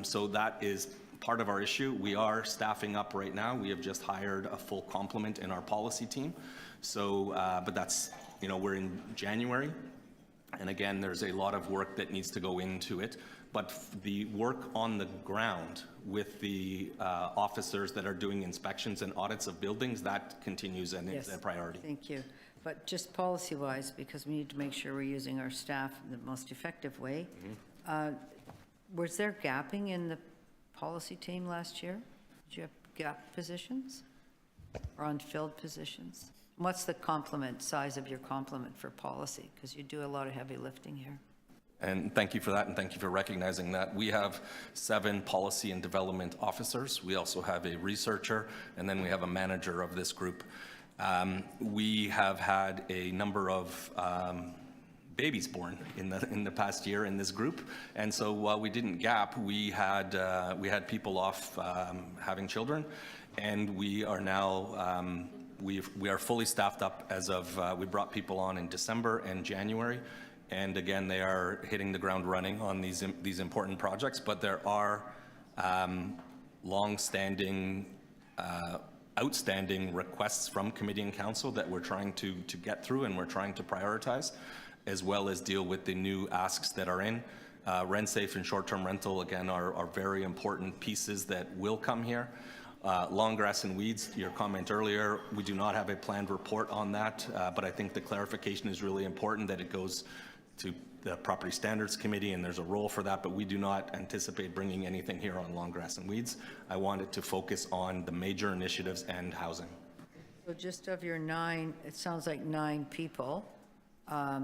So that is part of our issue. We are staffing up right now. We have just hired a full complement in our policy team. So, but that's, we're in January. And again, there's a lot of work that needs to go into it. But the work on the ground with the officers that are doing inspections and audits of buildings, that continues and is a priority.
Thank you. But just policy-wise, because we need to make sure we're using our staff in the most effective way, was there gapping in the policy team last year? Did you have gap positions or unfilled positions? What's the size of your complement for policy? Because you do a lot of heavy lifting here.
And thank you for that, and thank you for recognizing that. We have 7 policy and development officers. We also have a researcher, and then we have a manager of this group. We have had a number of babies born in the past year in this group, and so while we didn't gap, we had people off having children, and we are now we are fully staffed up as of we brought people on in December and January. And again, they are hitting the ground running on these important projects, but there are long-standing, outstanding requests from committee and council that we're trying to get through and we're trying to prioritize, as well as deal with the new asks that are in. Rent safe and short-term rental, again, are very important pieces that will come here. Long grass and weeds, your comment earlier, we do not have a planned report on that, but I think the clarification is really important that it goes to the Property Standards Committee, and there's a role for that, but we do not anticipate bringing anything here on long grass and weeds. I want it to focus on the major initiatives and housing.
So just of your 9, it sounds like 9 people. I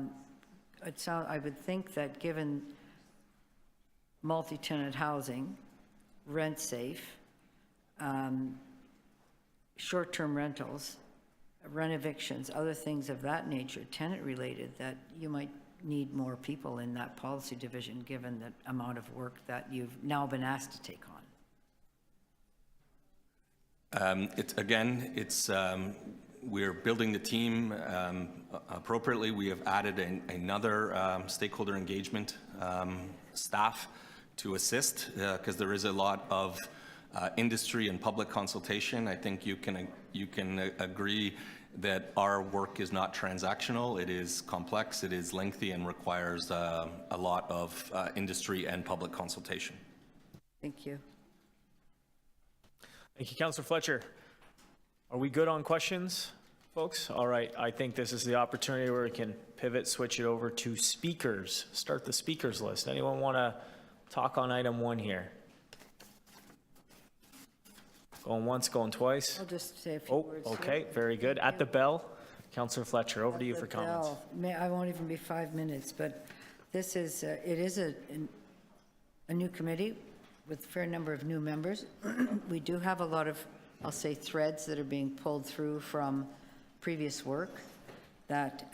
would think that given multi-tenant housing, rent safe, short-term rentals, rent evictions, other things of that nature, tenant related, that you might need more people in that policy division given the amount of work that you've now been asked to take on. We're building the team appropriately. We have added another stakeholder engagement staff to assist because there is a lot of industry and public consultation. I think you can agree that our work is not transactional. It is complex, it is lengthy, and requires a lot of industry and public consultation. Thank you.
Thank you, Councillor Fletcher. Are we good on questions, folks? All right, I think this is the opportunity where we can pivot, switch it over to speakers. Start the speakers list. Anyone want to talk on item 1 here? Going once, going twice.
I'll just say a few words.
Okay, very good. At the bell, Councillor Fletcher, over to you for comments.
I won't even be 5 minutes, but this is, it is a new committee with a fair number of new members. We do have a lot of, I'll say, threads that are being pulled through from previous work that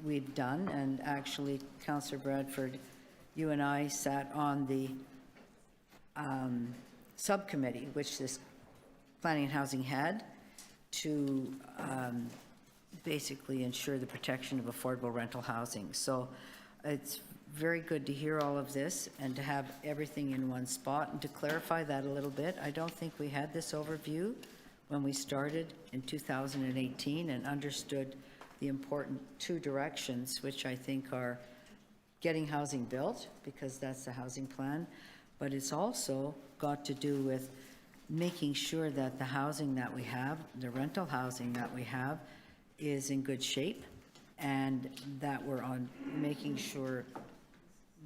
we've done. And actually, Councillor Bradford, you and I sat on the subcommittee, which this Planning and Housing had, to basically ensure the protection of affordable rental housing. So it's very good to hear all of this and to have everything in one spot. And to clarify that a little bit, I don't think we had this overview when we started in 2018 and understood the important 2 directions, which I think are getting housing built, because that's the housing plan, but it's also got to do with making sure that the housing that we have, the rental housing that we have, is in good shape, and that we're on making sure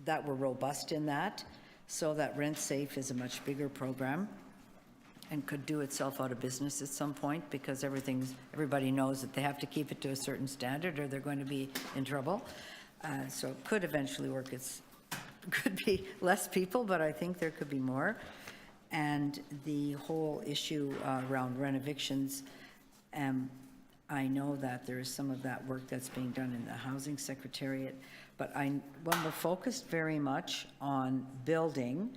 that we're robust in that, so that Rent Safe is a much bigger program and could do itself out of business at some point, because everybody knows that they have to keep it to a certain standard or they're going to be in trouble. So it could eventually work. It could be less people, but I think there could be more. And the whole issue around renovictions, I know that there is some of that work that's being done in the Housing Secretariat, but when we're focused very much on building,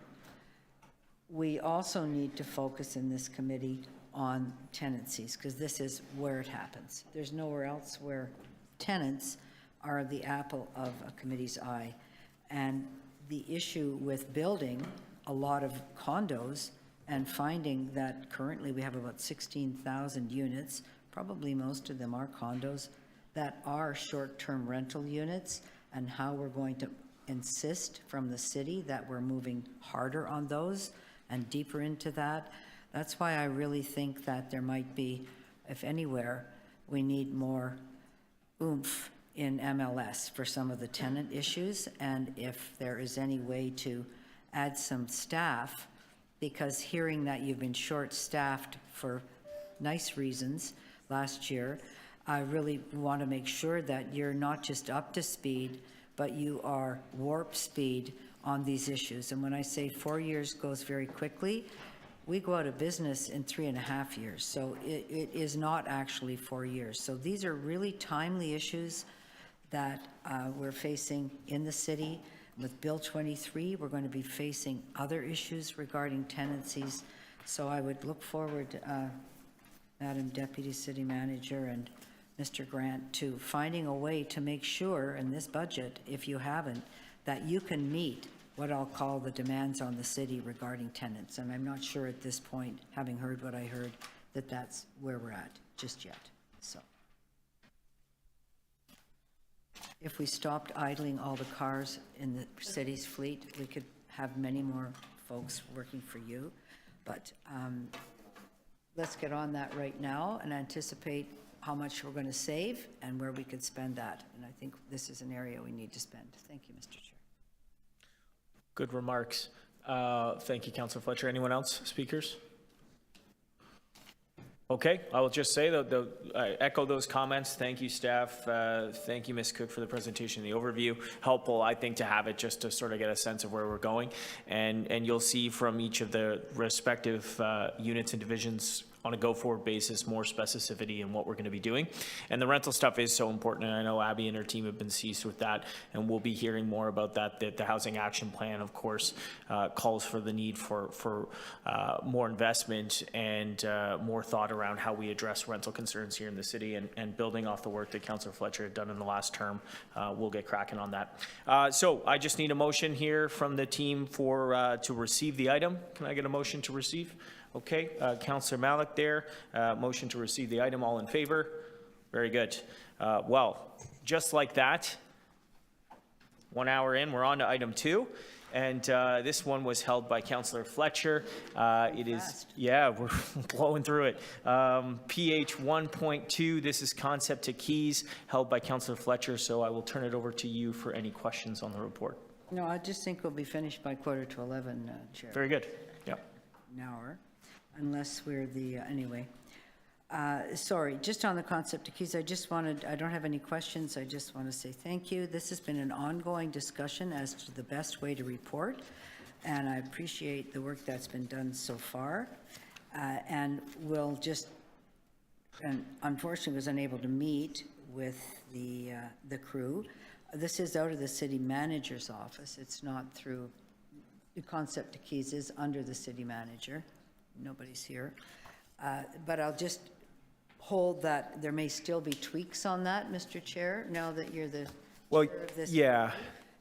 we also need to focus in this committee on tenancies, because this is where it happens. There's nowhere else where tenants are the apple of a committee's eye. And the issue with building a lot of condos and finding that currently we have about 16,000 units, probably most of them are condos, that are short-term rental units, and how we're going to insist from the city that we're moving harder on those and deeper into that. That's why I really think that there might be, if anywhere, we need more oomph in MLS for some of the tenant issues, and if there is any way to add some staff, because hearing that you've been short-staffed for nice reasons last year, I really want to make sure that you're not just up to speed, but you are warp speed on these issues. And when I say 4 years goes very quickly, we go out of business in 3.5 years. So it is not actually 4 years. So these are really timely issues that we're facing in the city. With Bill 23, we're going to be facing other issues regarding tenancies. So I would look forward, Madam Deputy City Manager and Mr. Grant, to finding a way to make sure in this budget, if you haven't, that you can meet what I'll call the demands on the city regarding tenants. And I'm not sure at this point, having heard what I heard, that that's where we're at just yet. So if we stopped idling all the cars in the city's fleet, we could have many more folks working for you. But let's get on that right now and anticipate how much we're going to save and where we could spend that. And I think this is an area we need to spend. Thank you, Mr. Chair.
Good remarks. Thank you, Councillor Fletcher. Anyone else, speakers? Okay, I will just say that I echo those comments. Thank you, staff. Thank you, Ms. Cook, for the presentation and the overview. Helpful, I think, to have it just to sort of get a sense of where we're going. And you'll see from each of the respective units and divisions on a go-forward basis, more specificity in what we're going to be doing. And the rental stuff is so important, and I know Abby and her team have been seized with that, and we'll be hearing more about that. The Housing Action Plan, of course, calls for the need for more investment and more thought around how we address rental concerns here in the city, and building off the work that Councillor Fletcher had done in the last term, we'll get cracking on that. So I just need a motion here from the team for to receive the item. Can I get a motion to receive? Okay, Councillor Malik there, motion to receive the item. All in favor? Very good. Well, just like that, 1 hour in, we're on to item 2. And this one was held by Councillor Fletcher. It is,
fast.
yeah, we're blowing through it. PH 1.2, this is Concept to Keys, held by Councillor Fletcher. So I will turn it over to you for any questions on the report.
No, I just think we'll be finished by 11:15, Chair.
Very good. Yeah.
An hour, unless we're the, anyway. Sorry, just on the concept of keys, I don't have any questions. I just want to say thank you. This has been an ongoing discussion as to the best way to report, and I appreciate the work that's been done so far. And we'll just, and unfortunately was unable to meet with the crew. This is out of the city manager's office. It's not through, the concept of keys is under the city manager. Nobody's here. But I'll just hold that there may still be tweaks on that, Mr. Chair, now that you're the chair of this.
Yeah.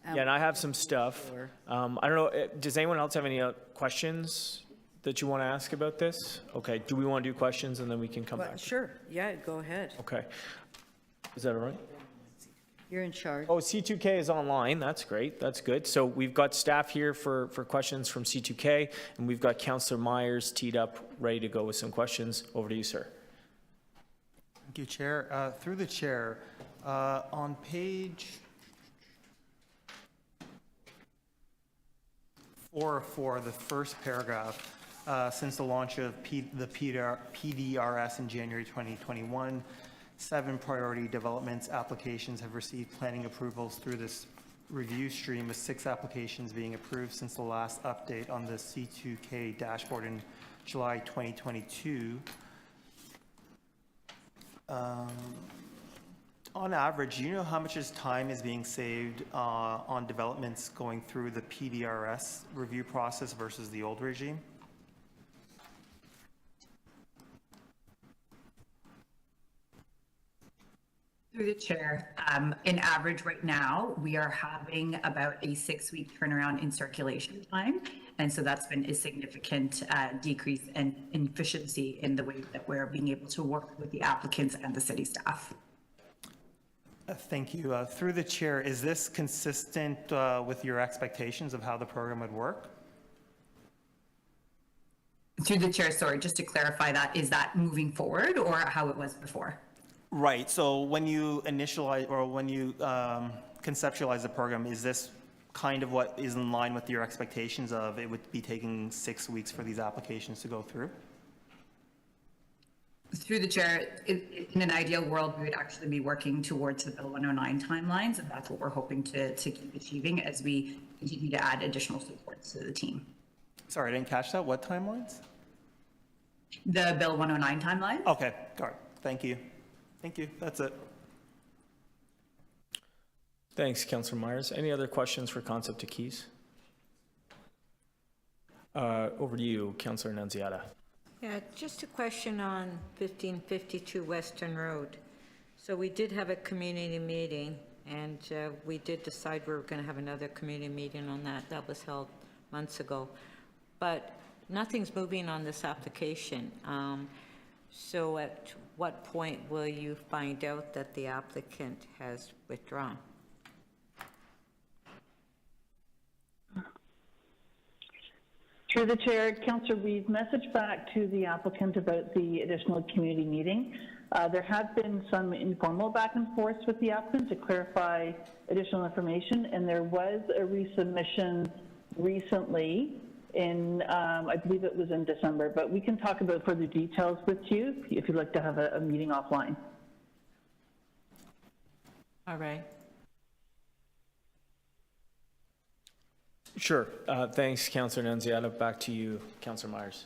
Yeah, and I have some stuff. I don't know, does anyone else have any questions that you want to ask about this? Okay, do we want to do questions and then we can come back?
Sure, yeah, go ahead.
Okay. Is that all right?
You're in charge.
Oh, C2K is online. That's great. That's good. So we've got staff here for questions from C2K, and we've got Councillor Myers teed up, ready to go with some questions. Over to you, sir.
Thank you, Chair. Through the chair, on page 404, the first paragraph, since the launch of the PDRS in January 2021, 7 priority developments applications have received planning approvals through this review stream with 6 applications being approved since the last update on the C2K dashboard in July 2022. On average, do you know how much time is being saved on developments going through the PDRS review process versus the old regime?
Through the chair, in average right now, we are having about a 6-week turnaround in circulation time. And so that's been a significant decrease in efficiency in the way that we're being able to work with the applicants and the city staff.
Thank you. Through the chair, is this consistent with your expectations of how the program would work?
Through the chair, sorry, just to clarify that, is that moving forward or how it was before?
Right. So when you initialize or when you conceptualize the program, is this kind of what is in line with your expectations of it would be taking 6 weeks for these applications to go through?
Through the chair, in an ideal world, we would actually be working towards the Bill 109 timelines, and that's what we're hoping to keep achieving as we continue to add additional supports to the team.
Sorry, I didn't catch that. What timelines?
The Bill 109 timeline?
Okay, got it. Thank you. Thank you. That's it.
Thanks, Councillor Myers. Any other questions for Concept to Keys? Over to you, Councillor Nunziata.
Yeah, just a question on 1552 Western Road. So we did have a community meeting, and we did decide we were going to have another community meeting on that. That was held months ago. But nothing's moving on this application. So at what point will you find out that the applicant has withdrawn?
Through the chair, Councillor, we've messaged back to the applicant about the additional community meeting. There has been some informal back and forth with the applicant to clarify additional information, and there was a resubmission recently in, I believe it was in December, but we can talk about further details with you if you'd like to have a meeting offline.
All right.
Sure. Thanks, Councillor Nunziata. Back to you, Councillor Myers.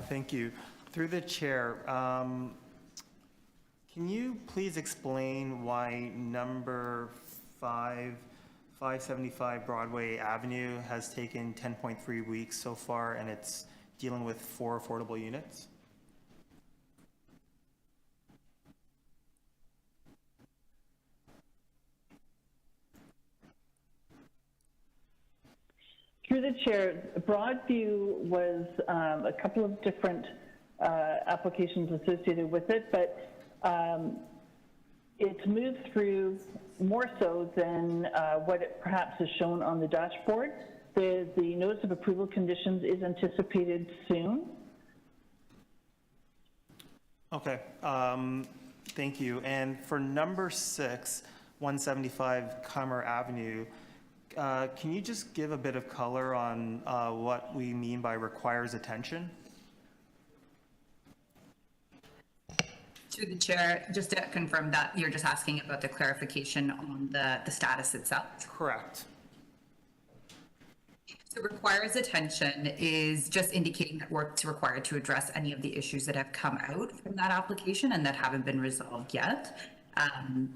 Thank you. Through the chair, can you please explain why number 575 Broadway Avenue has taken 10.3 weeks so far, and it's dealing with 4 affordable units?
Through the chair, Broadview was a couple of different applications associated with it, but it's moved through more so than what it perhaps is shown on the dashboard. The notice of approval conditions is anticipated soon.
Okay, thank you. And for number 6, 175 Comer Avenue, can you just give a bit of color on what we mean by requires attention?
Through the chair, just to confirm that you're just asking about the clarification on the status itself.
Correct.
So requires attention is just indicating that work's required to address any of the issues that have come out from that application and that haven't been resolved yet.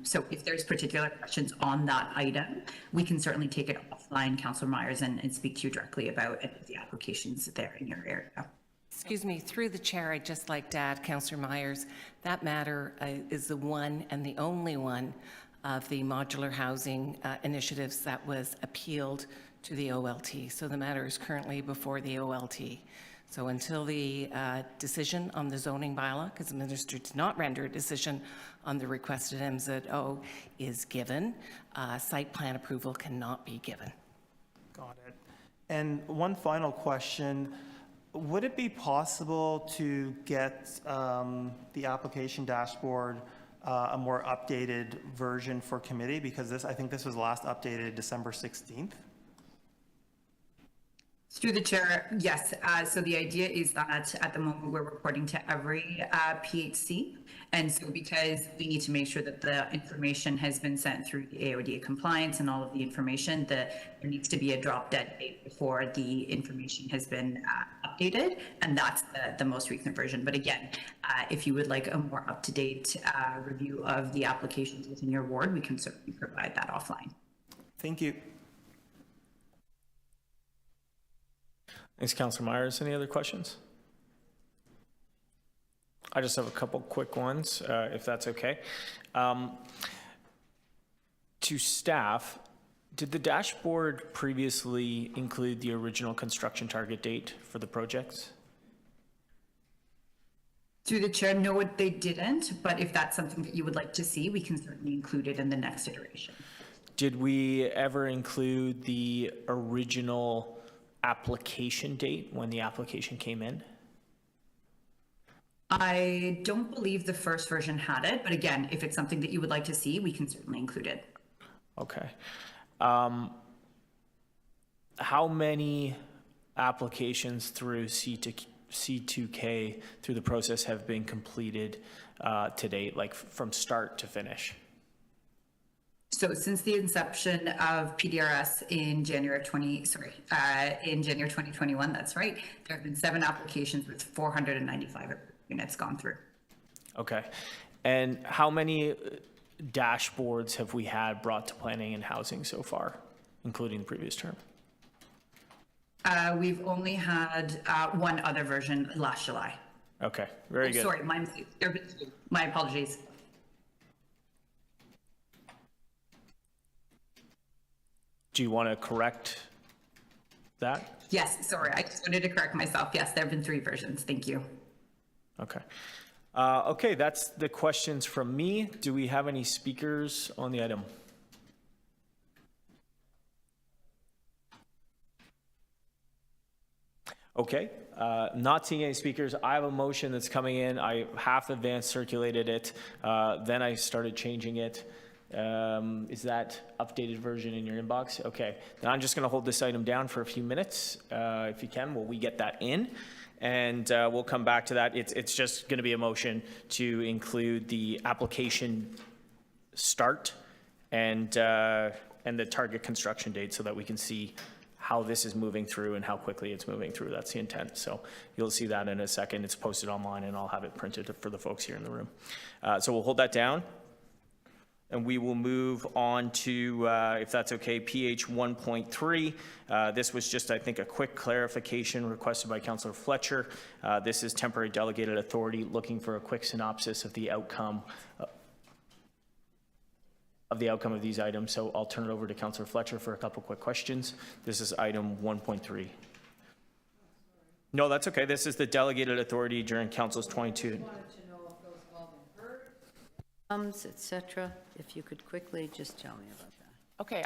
So if there's particular questions on that item, we can certainly take it offline, Councillor Myers, and speak to you directly about any of the applications there in your area.
Excuse me, through the chair, I'd just like to add, Councillor Myers, that matter is the one and the only one of the modular housing initiatives that was appealed to the OLT. So the matter is currently before the OLT. So until the decision on the zoning bylaw, because the minister did not render a decision on the requested MZO, is given, site plan approval cannot be given.
Got it. And one final question. Would it be possible to get the application dashboard a more updated version for committee? Because I think this was last updated December 16th.
Through the chair, yes. So the idea is that at the moment we're reporting to every PHC. And so because we need to make sure that the information has been sent through the AODA compliance and all of the information, that there needs to be a drop dead date before the information has been updated. And that's the most recent version. But again, if you would like a more up-to-date review of the applications within your ward, we can certainly provide that offline.
Thank you.
Thanks, Councillor Myers. Any other questions? I just have a couple quick ones, if that's okay. To staff, did the dashboard previously include the original construction target date for the projects?
Through the chair, no, they didn't, but if that's something that you would like to see, we can certainly include it in the next iteration.
Did we ever include the original application date when the application came in?
I don't believe the first version had it, but again, if it's something that you would like to see, we can certainly include it.
Okay. How many applications through C2K through the process have been completed to date, like from start to finish?
So since the inception of PDRS in January 2021, that's right, there have been 7 applications with 495 units gone through.
Okay. And how many dashboards have we had brought to planning and housing so far, including the previous term?
We've only had one other version last July.
Okay, very good.
Sorry, my mistake. My apologies.
Do you want to correct that?
Yes, sorry, I just wanted to correct myself. Yes, there have been 3 versions. Thank you.
Okay. Okay, that's the questions from me. Do we have any speakers on the item? Okay, not seeing any speakers. I have a motion that's coming in. I half advance circulated it. Then I started changing it. Is that updated version in your inbox? Okay, then I'm just going to hold this item down for a few minutes. If you can, will we get that in? And we'll come back to that. It's just going to be a motion to include the application start and the target construction date so that we can see how this is moving through and how quickly it's moving through. That's the intent. So you'll see that in a second. It's posted online and I'll have it printed for the folks here in the room. So we'll hold that down. And we will move on to, if that's okay, PH 1.3. This was just, I think, a quick clarification requested by Councillor Fletcher. This is temporary delegated authority looking for a quick synopsis of the outcome of these items. So I'll turn it over to Councillor Fletcher for a couple quick questions. This is item 1.3. No, that's okay. This is the delegated authority during Council's 22.
Etc. If you could quickly just tell me about that.
Okay,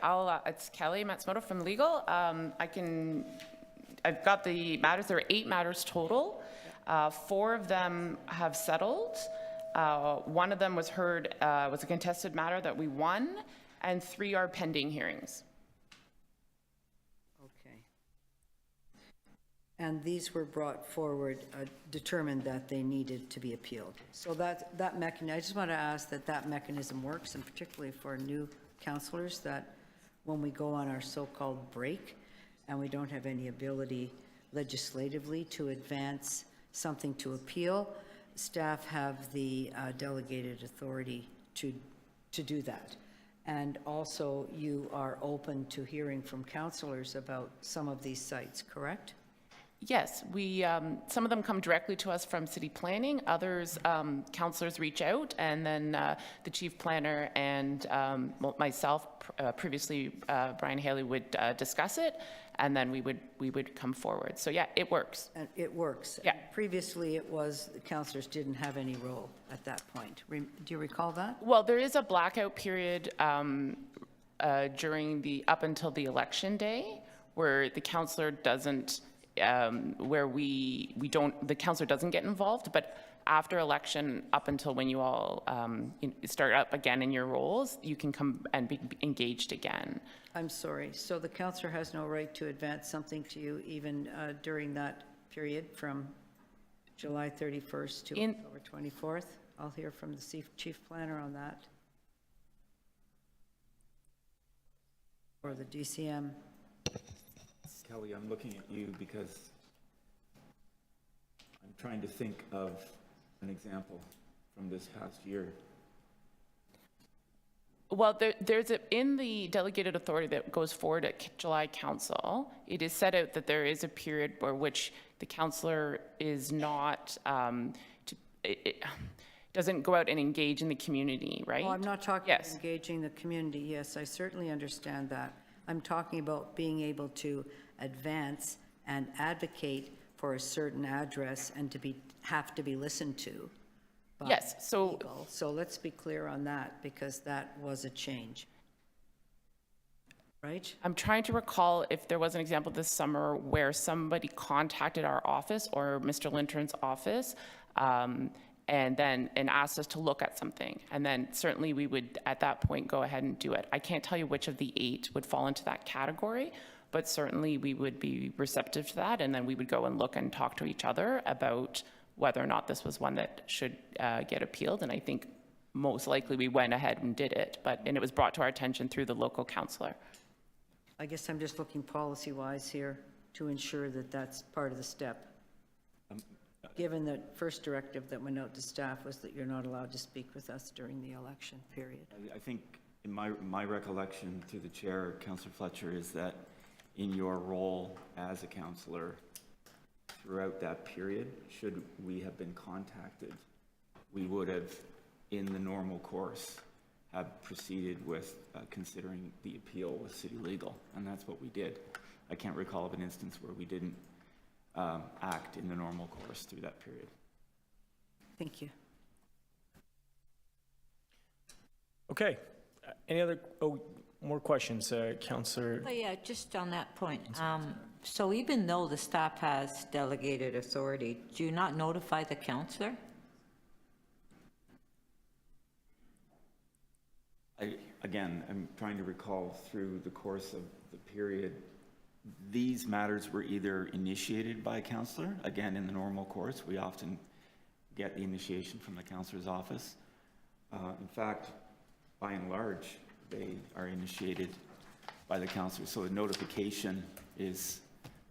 it's Kelly Matsumoto from legal. I've got the matters. There are 8 matters total. 4 of them have settled. One of them was heard, was a contested matter that we won, and 3 are pending hearings.
Okay. And these were brought forward, determined that they needed to be appealed. So that mechanism, I just want to ask that mechanism works, and particularly for new councillors, that when we go on our so-called break and we don't have any ability legislatively to advance something to appeal, staff have the delegated authority to do that. And also you are open to hearing from councillors about some of these sites, correct?
Yes, some of them come directly to us from city planning. Others, councillors reach out, and then the chief planner and myself, previously Brian Haley, would discuss it, and then we would come forward. So yeah, it works.
And it works.
Yeah.
Previously, it was the councillors didn't have any role at that point. Do you recall that?
Well, there is a blackout period during up until the election day, where the councillor doesn't
where the counselor doesn't get involved, but after election, up until when you all start up again in your roles, you can come and be engaged again.
I'm sorry. So the counselor has no right to advance something to you even during that period from July 31st to October 24th? I'll hear from the chief planner on that. Or the DCM.
Kelly, I'm looking at you because I'm trying to think of an example from this past year.
Well, there's in the delegated authority that goes forward at July Council, it is set out that there is a period where which the councillor is not, doesn't go out and engage in the community, right?
Oh, I'm not talking about engaging the community. Yes, I certainly understand that. I'm talking about being able to advance and advocate for a certain address and have to be listened to.
Yes, so
So let's be clear on that, because that was a change. Right?
I'm trying to recall if there was an example this summer where somebody contacted our office or Mr. Lintern's office and asked us to look at something. And then certainly we would, at that point, go ahead and do it. I can't tell you which of the 8 would fall into that category, but certainly we would be receptive to that. And then we would go and look and talk to each other about whether or not this was one that should get appealed. And I think most likely we went ahead and did it, and it was brought to our attention through the local councillor.
I guess I'm just looking policy-wise here to ensure that that's part of the step. Given that first directive that went out to staff was that you're not allowed to speak with us during the election period.
I think in my recollection through the chair, Councillor Fletcher, is that in your role as a councillor throughout that period, should we have been contacted, we would have, in the normal course, have proceeded with considering the appeal with city legal, and that's what we did. I can't recall of an instance where we didn't act in the normal course through that period.
Thank you.
Okay. Any other more questions, Councillor?
Oh, yeah, just on that point. So even though the staff has delegated authority, do you not notify the councillor?
Again, I'm trying to recall through the course of the period, these matters were either initiated by a councillor, again, in the normal course. We often get the initiation from the councillor's office. In fact, by and large, they are initiated by the councillor. So a notification is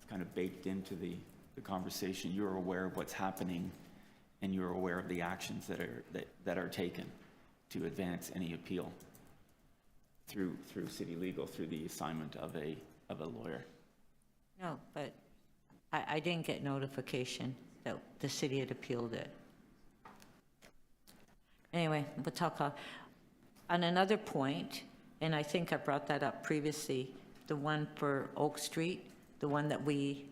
kind of baked into the conversation. You're aware of what's happening, and you're aware of the actions that are taken to advance any appeal through city legal, through the assignment of a lawyer.
No, but I didn't get notification that the city had appealed it. Anyway, we'll talk on another point, and I think I brought that up previously, the one for Oak Street, the one that we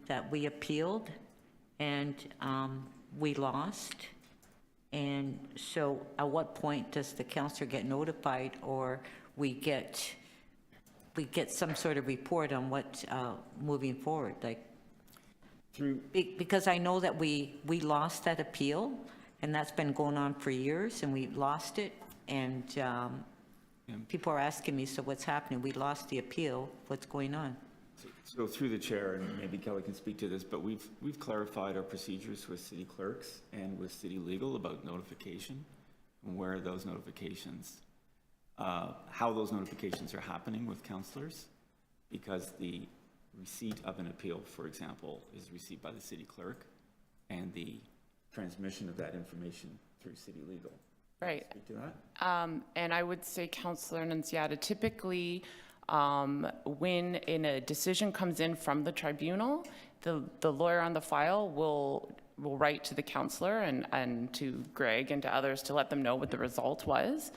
appealed, and we lost. And so at what point does the councillor get notified, or we get some sort of report on what moving forward, like because I know that we lost that appeal, and that's been going on for years, and we lost it, and people are asking me, so what's happening? We lost the appeal. What's going on?
So through the chair, and maybe Kelly can speak to this, but we've clarified our procedures with city clerks and with city legal about notification, and where those notifications, how those notifications are happening with councillors, because the receipt of an appeal, for example, is received by the city clerk, and the transmission of that information through city legal.
Right.
Speak to that?
And I would say, Councillor Nunziata, typically when a decision comes in from the tribunal, the lawyer on the file will write to the councillor and to Greg and to others to let them know what the result was.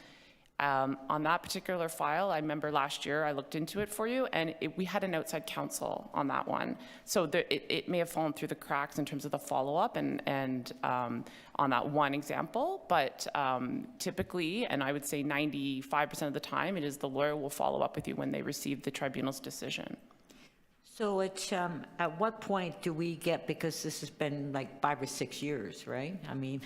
On that particular file, I remember last year I looked into it for you, and we had an outside counsel on that one. So it may have fallen through the cracks in terms of the follow-up and on that one example, but typically, and I would say 95% of the time, it is the lawyer will follow up with you when they receive the tribunal's decision.
So it's, at what point do we get, because this has been like 5 or 6 years, right? I mean,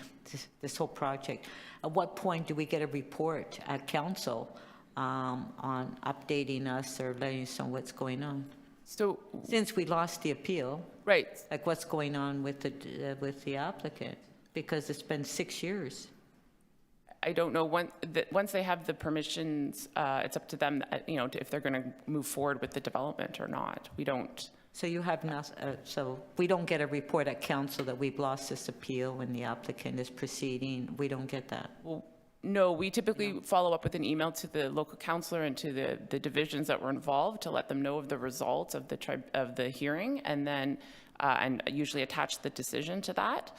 this whole project, at what point do we get a report at council on updating us or letting us know what's going on?
So,
since we lost the appeal,
right,
like what's going on with the applicant? Because it's been 6 years.
I don't know, once they have the permissions, it's up to them, you know, if they're going to move forward with the development or not. We don't.
So you have not, so we don't get a report at council that we've lost this appeal when the applicant is proceeding. We don't get that.
Well, no, we typically follow up with an email to the local councillor and to the divisions that were involved to let them know of the results of the hearing, and then and usually attach the decision to that.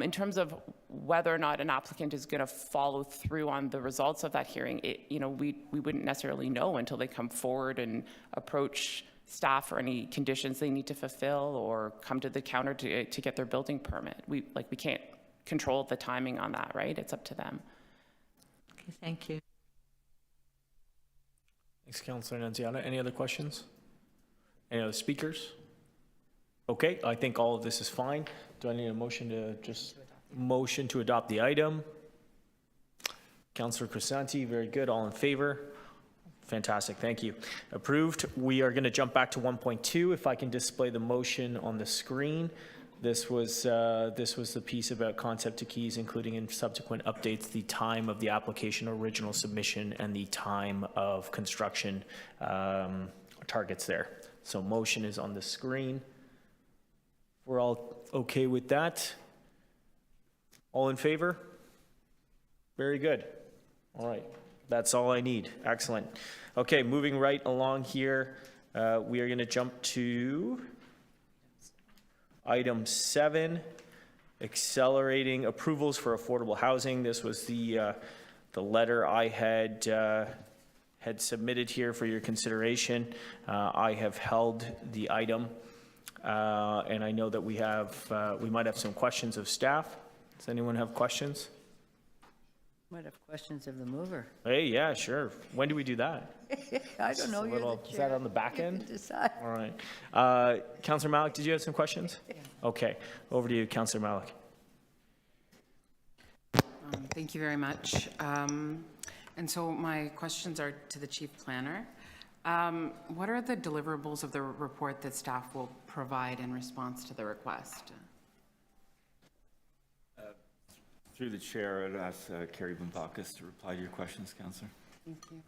In terms of whether or not an applicant is going to follow through on the results of that hearing, you know, we wouldn't necessarily know until they come forward and approach staff for any conditions they need to fulfill or come to the counter to get their building permit. We can't control the timing on that, right? It's up to them.
Okay, thank you.
Thanks, Councillor Nunziata. Any other questions? Any other speakers? Okay, I think all of this is fine. Do I need a motion to adopt the item? Councillor Crisanti, very good. All in favor? Fantastic, thank you. Approved. We are going to jump back to 1.2. If I can display the motion on the screen. This was the piece about concept to keys, including in subsequent updates, the time of the application original submission and the time of construction targets there. So motion is on the screen. We're all okay with that? All in favor? Very good. All right, that's all I need. Excellent. Okay, moving right along here, we are going to jump to item 7, accelerating approvals for affordable housing. This was the letter I had submitted here for your consideration. I have held the item. And I know that we might have some questions of staff. Does anyone have questions?
Might have questions of the mover.
Hey, yeah, sure. When do we do that?
I don't know.
Is that on the back end?
You can decide.
All right. Councillor Malik, did you have some questions? Okay. Over to you, Councillor Malik.
Thank you very much. And so my questions are to the Chief Planner. What are the deliverables of the report that staff will provide in response to the request?
Through the chair, I'd ask Carrie Bumbakis to reply to your questions, Councillor.
Thank you.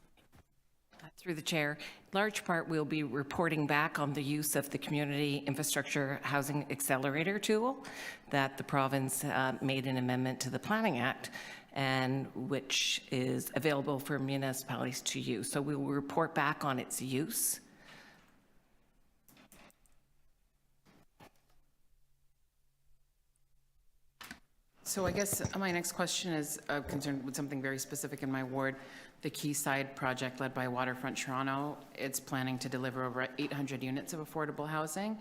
Through the chair, in large part, we'll be reporting back on the use of the Community Infrastructure Housing Accelerator tool that the province made an amendment to the Planning Act, and which is available for municipalities to use. So we will report back on its use.
So I guess my next question is concerned with something very specific in my ward, the Quayside project led by Waterfront Toronto. It's planning to deliver over 800 units of affordable housing.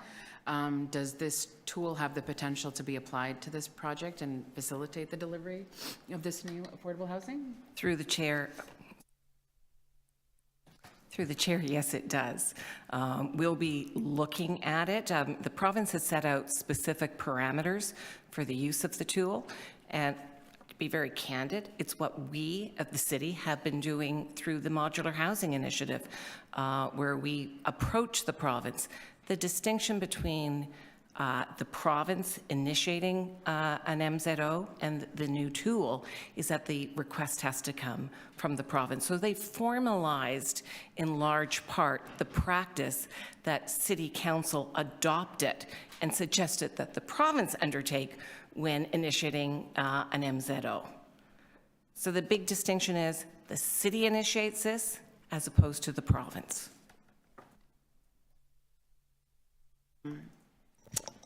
Does this tool have the potential to be applied to this project and facilitate the delivery of this new affordable housing?
Through the chair, yes, it does. We'll be looking at it. The province has set out specific parameters for the use of the tool, and to be very candid, it's what we at the city have been doing through the Modular Housing Initiative, where we approach the province. The distinction between the province initiating an MZO and the new tool is that the request has to come from the province. So they formalized in large part the practice that City Council adopted and suggested that the province undertake when initiating an MZO. So the big distinction is the city initiates this as opposed to the province.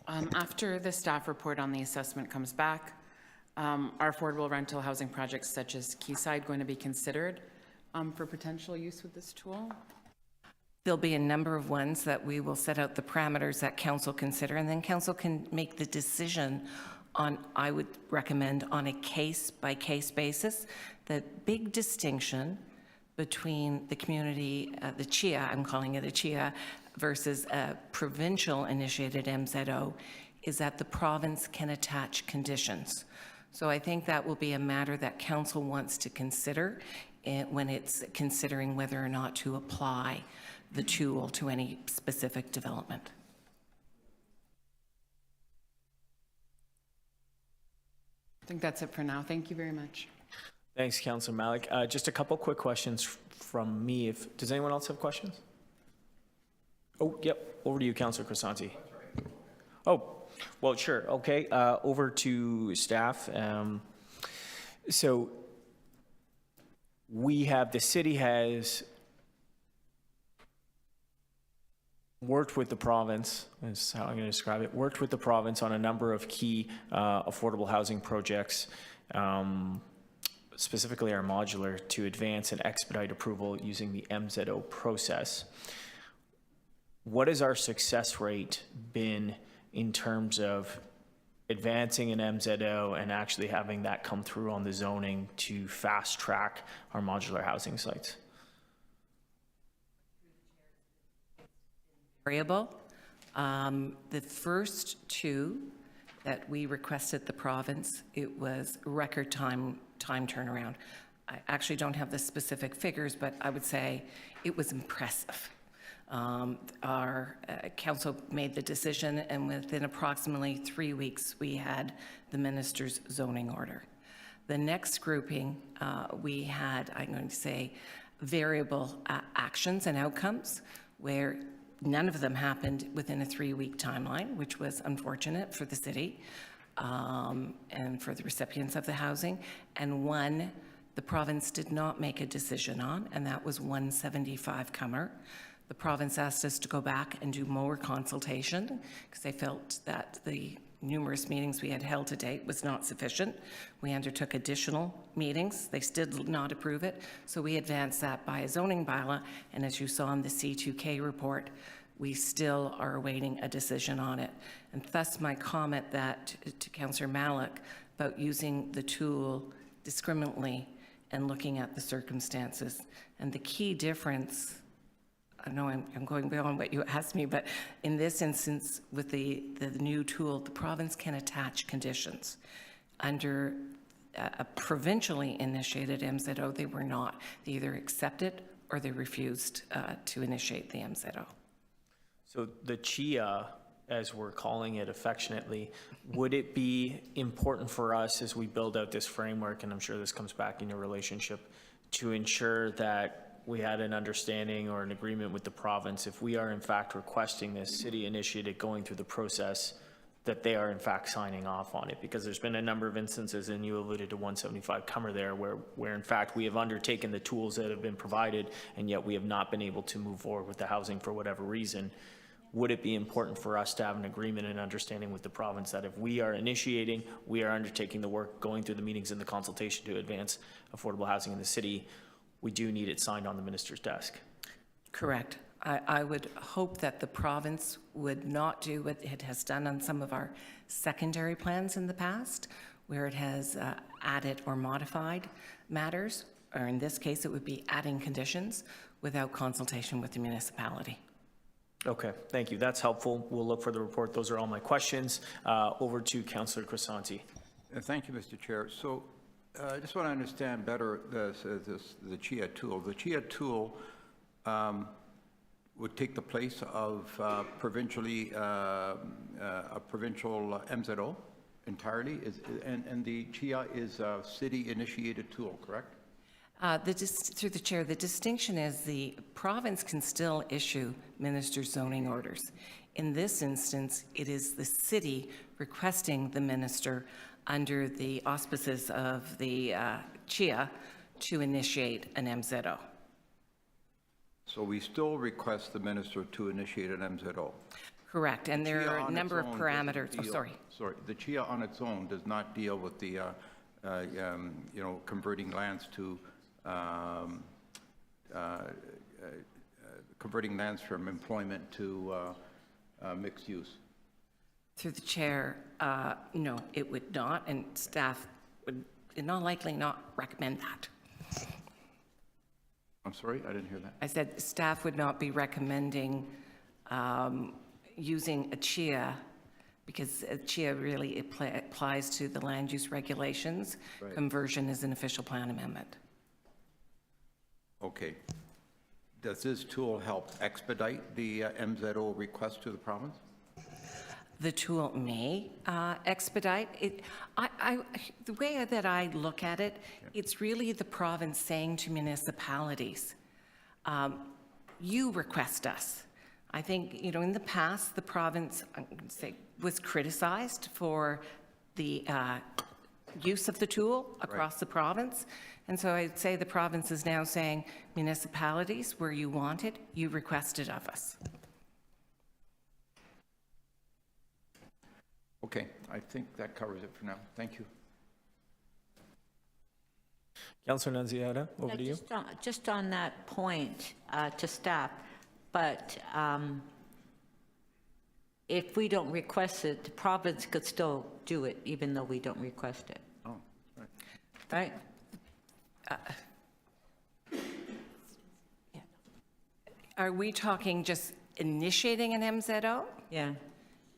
After the staff report on the assessment comes back, are affordable rental housing projects such as Quayside going to be considered for potential use with this tool?
There'll be a number of ones that we will set out the parameters that council consider, and then council can make the decision on, I would recommend, on a case-by-case basis. The big distinction between the community, the CHIA, I'm calling it a CHIA, versus a provincial-initiated MZO is that the province can attach conditions. So I think that will be a matter that council wants to consider when it's considering whether or not to apply the tool to any specific development.
I think that's it for now. Thank you very much.
Thanks, Councillor Malik. Just a couple quick questions from me. Does anyone else have questions? Oh, yep. Over to you, Councillor Crisanti. Oh, well, sure. Okay. Over to staff. So the city has worked with the province, is how I'm going to describe it, worked with the province on a number of key affordable housing projects, specifically our modular, to advance and expedite approval using the MZO process. What has our success rate been in terms of advancing an MZO and actually having that come through on the zoning to fast track our modular housing sites?
Variable. The first two that we requested the province, it was record time turnaround. I actually don't have the specific figures, but I would say it was impressive. Our council made the decision, and within approximately 3 weeks, we had the minister's zoning order. The next grouping, we had, I'm going to say, variable actions and outcomes, where none of them happened within a 3-week timeline, which was unfortunate for the city and for the recipients of the housing. And one, the province did not make a decision on, and that was 175 Cummer. The province asked us to go back and do more consultation because they felt that the numerous meetings we had held to date was not sufficient. We undertook additional meetings. They still did not approve it, so we advanced that by a zoning bylaw, and as you saw in the C2K report, we still are awaiting a decision on it. And thus my comment that to Councillor Malik about using the tool discriminately and looking at the circumstances. And the key difference, I know I'm going beyond what you asked me, but in this instance with the new tool, the province can attach conditions. Under a provincially initiated MZO, they were not. They either accepted or they refused to initiate the MZO.
So the CHIA, as we're calling it affectionately, would it be important for us as we build out this framework, and I'm sure this comes back in your relationship, to ensure that we had an understanding or an agreement with the province, if we are in fact requesting this city initiated going through the process, that they are in fact signing off on it? Because there's been a number of instances, and you alluded to 175 Cummer there, where in fact we have undertaken the tools that have been provided, and yet we have not been able to move forward with the housing for whatever reason. Would it be important for us to have an agreement and understanding with the province that if we are initiating, we are undertaking the work, going through the meetings and the consultation to advance affordable housing in the city, we do need it signed on the minister's desk?
Correct. I would hope that the province would not do what it has done on some of our secondary plans in the past, where it has added or modified matters, or in this case, it would be adding conditions without consultation with the municipality.
Okay, thank you. That's helpful. We'll look for the report. Those are all my questions. Over to Councillor Crisanti.
Thank you, Mr. Chair. So I just want to understand better the CHIA tool. The CHIA tool would take the place of a provincial MZO entirely, and the CHIA is a city-initiated tool, correct?
Through the chair, the distinction is the province can still issue minister's zoning orders. In this instance, it is the city requesting the minister under the auspices of the CHIA to initiate an MZO.
So we still request the minister to initiate an MZO?
Correct, and there are a number of parameters.
Sorry, the CHIA on its own does not deal with the, converting lands to converting lands from employment to mixed use.
Through the chair, no, it would not, and staff would not likely not recommend that.
I'm sorry, I didn't hear that.
I said staff would not be recommending using a chia, because a chia really applies to the land use regulations.
Right.
Conversion is an official plan amendment.
Okay. Does this tool help expedite the MZO request to the province?
The tool may expedite it. The way that I look at it, it's really the province saying to municipalities, you request us. I think, you know, in the past, the province, I'm going to say, was criticized for the use of the tool across the province. And so I'd say the province is now saying, municipalities, where you want it, you request it of us.
Okay, I think that covers it for now. Thank you.
Councillor Nunziata, over to you.
Just on that point to staff, but if we don't request it, the province could still do it even though we don't request it.
Oh, right.
Right?
Are we talking just initiating an MZO?
Yeah.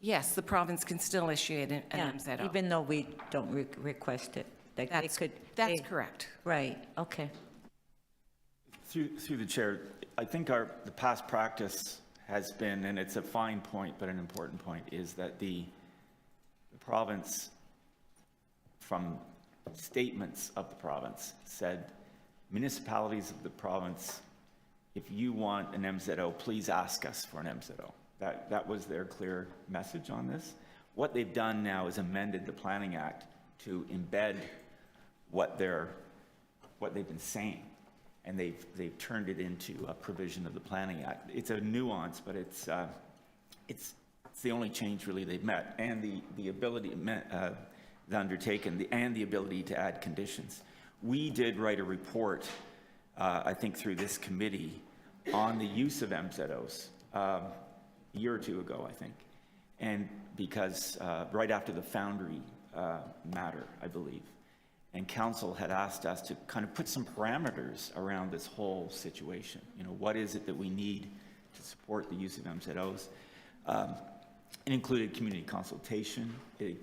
Yes, the province can still issue an MZO.
Even though we don't request it. Like
That's correct.
Right, okay.
Through the chair, I think the past practice has been, and it's a fine point, but an important point, is that the province, from statements of the province, said municipalities of the province, if you want an MZO, please ask us for an MZO. That was their clear message on this. What they've done now is amended the Planning Act to embed what they've been saying, and they've turned it into a provision of the Planning Act. It's a nuance, but it's the only change really they've met, and the ability undertaken, and the ability to add conditions. We did write a report, I think through this committee, on the use of MZOs a year or two ago, I think, and because right after the Foundry matter, I believe, and council had asked us to kind of put some parameters around this whole situation. You know, what is it that we need to support the use of MZOs? It included community consultation. It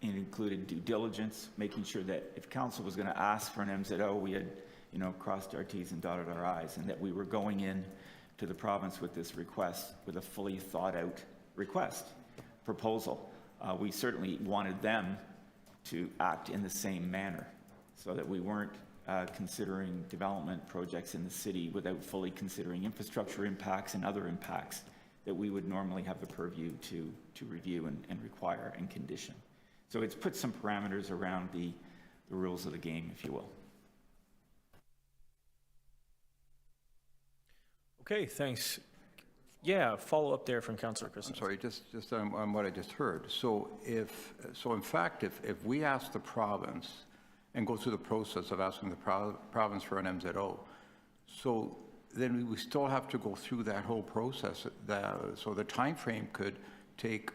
included due diligence, making sure that if council was going to ask for an MZO, we had, you know, crossed our T's and dotted our I's, and that we were going in to the province with this request, with a fully thought out proposal. We certainly wanted them to act in the same manner, so that we weren't considering development projects in the city without fully considering infrastructure impacts and other impacts that we would normally have the purview to review and require and condition. So it's put some parameters around the rules of the game, if you will.
Okay, thanks. Yeah, follow up there from Councillor Christensen.
I'm sorry, just on what I just heard. So in fact, if we ask the province and go through the process of asking the province for an MZO, so then we still have to go through that whole process. So the time frame could take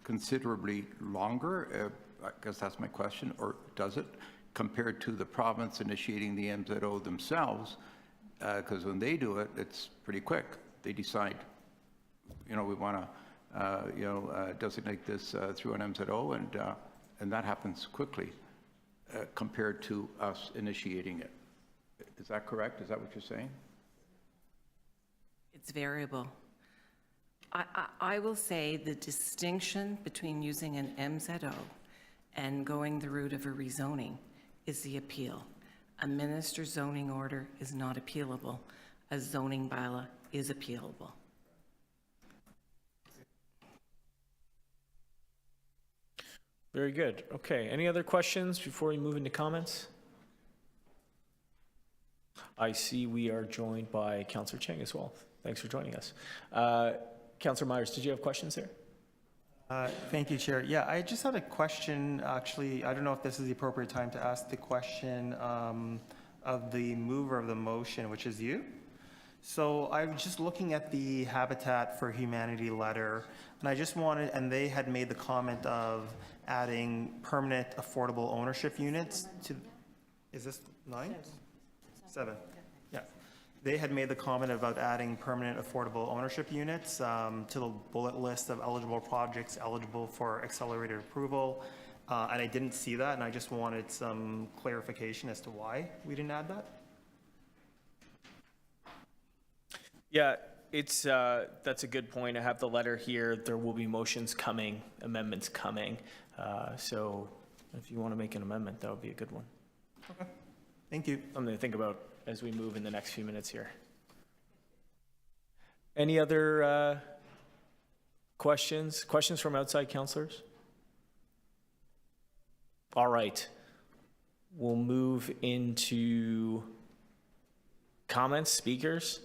considerably longer. I guess that's my question, or does it, compared to the province initiating the MZO themselves? Because when they do it, it's pretty quick. They decide, you know, we want to, designate this through an MZO, and that happens quickly compared to us initiating it. Is that correct? Is that what you're saying?
It's variable. I will say the distinction between using an MZO and going the route of a rezoning is the appeal. A minister's zoning order is not appealable. A zoning bylaw is appealable.
Very good. Okay, any other questions before we move into comments? I see we are joined by Councillor Cheng as well. Thanks for joining us. Councillor Myers, did you have questions there?
Thank you, Chair. Yeah, I just had a question, actually. I don't know if this is the appropriate time to ask the question of the mover of the motion, which is you. So I'm just looking at the Habitat for Humanity letter, and I just wanted, and they had made the comment of adding permanent affordable ownership units to, is this 9? 7. Yeah. They had made the comment about adding permanent affordable ownership units to the bullet list of eligible projects eligible for accelerated approval. And I didn't see that, and I just wanted some clarification as to why we didn't add that.
Yeah, it's, that's a good point. I have the letter here. There will be motions coming, amendments coming. So if you want to make an amendment, that would be a good one.
Okay, thank you.
Something to think about as we move in the next few minutes here. Any other questions? Questions from outside councillors? All right. We'll move into comments, speakers,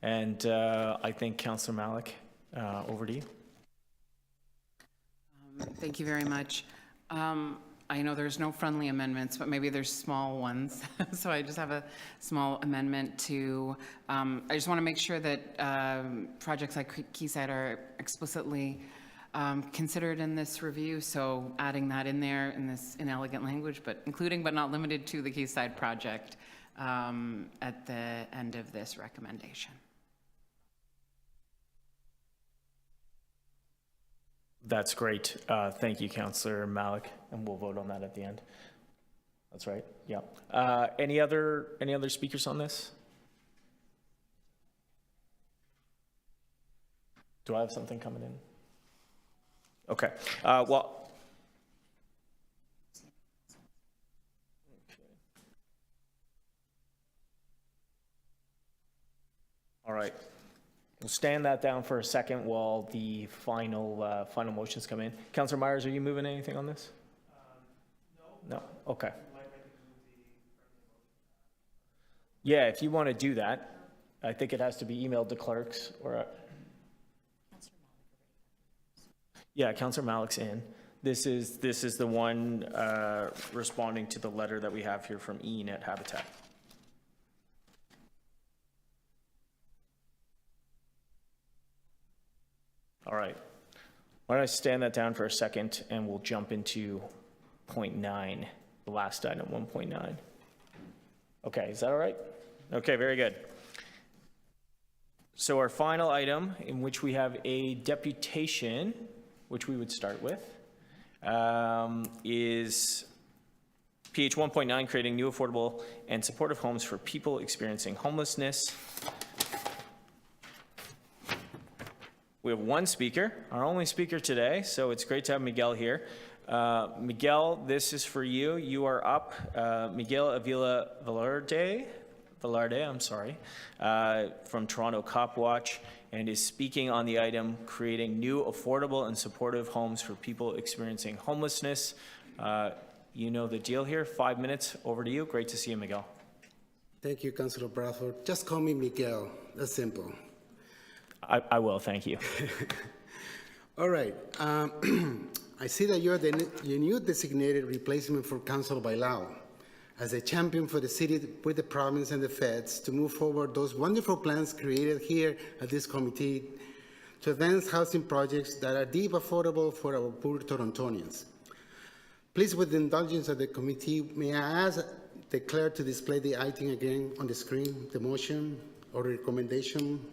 and I think Councillor Malik, over to you.
Thank you very much. I know there's no friendly amendments, but maybe there's small ones. So I just have a small amendment to, I just want to make sure that projects like Quayside are explicitly considered in this review. So adding that in there in this inelegant language, but including but not limited to the Quayside project at the end of this recommendation.
That's great. Thank you, Councillor Malik, and we'll vote on that at the end. That's right. Yeah. Any other speakers on this? Do I have something coming in? Okay. Well. All right. We'll stand that down for a second while the final motions come in. Councillor Myers, are you moving anything on this? No. Okay. Yeah, if you want to do that, I think it has to be emailed to clerks or. Yeah, Councillor Malik's in. This is the one responding to the letter that we have here from Ian at Habitat. All right. Why don't I stand that down for a second and we'll jump into point 9, the last item, 1.9. Okay, is that all right? Okay, very good. So our final item in which we have a deputation, which we would start with, is PH 1.9, creating new affordable and supportive homes for people experiencing homelessness. We have one speaker, our only speaker today, so it's great to have Miguel here. Miguel, this is for you. You are up. Miguel Avila Velarde, I'm sorry, from Toronto Cop Watch, and is speaking on the item, creating new affordable and supportive homes for people experiencing homelessness. You know the deal here. 5 minutes, over to you. Great to see you, Miguel.
Thank you, Councillor Bradford. Just call me Miguel. That's simple.
I will, thank you.
All right. I see that you're the new designated replacement for Councillor Bailao as a champion for the city with the province and the feds to move forward those wonderful plans created here at this committee to advance housing projects that are deep affordable for our poor Torontonians. Please, with the indulgence of the committee, may I ask the clerk to display the item again on the screen, the motion or recommendation?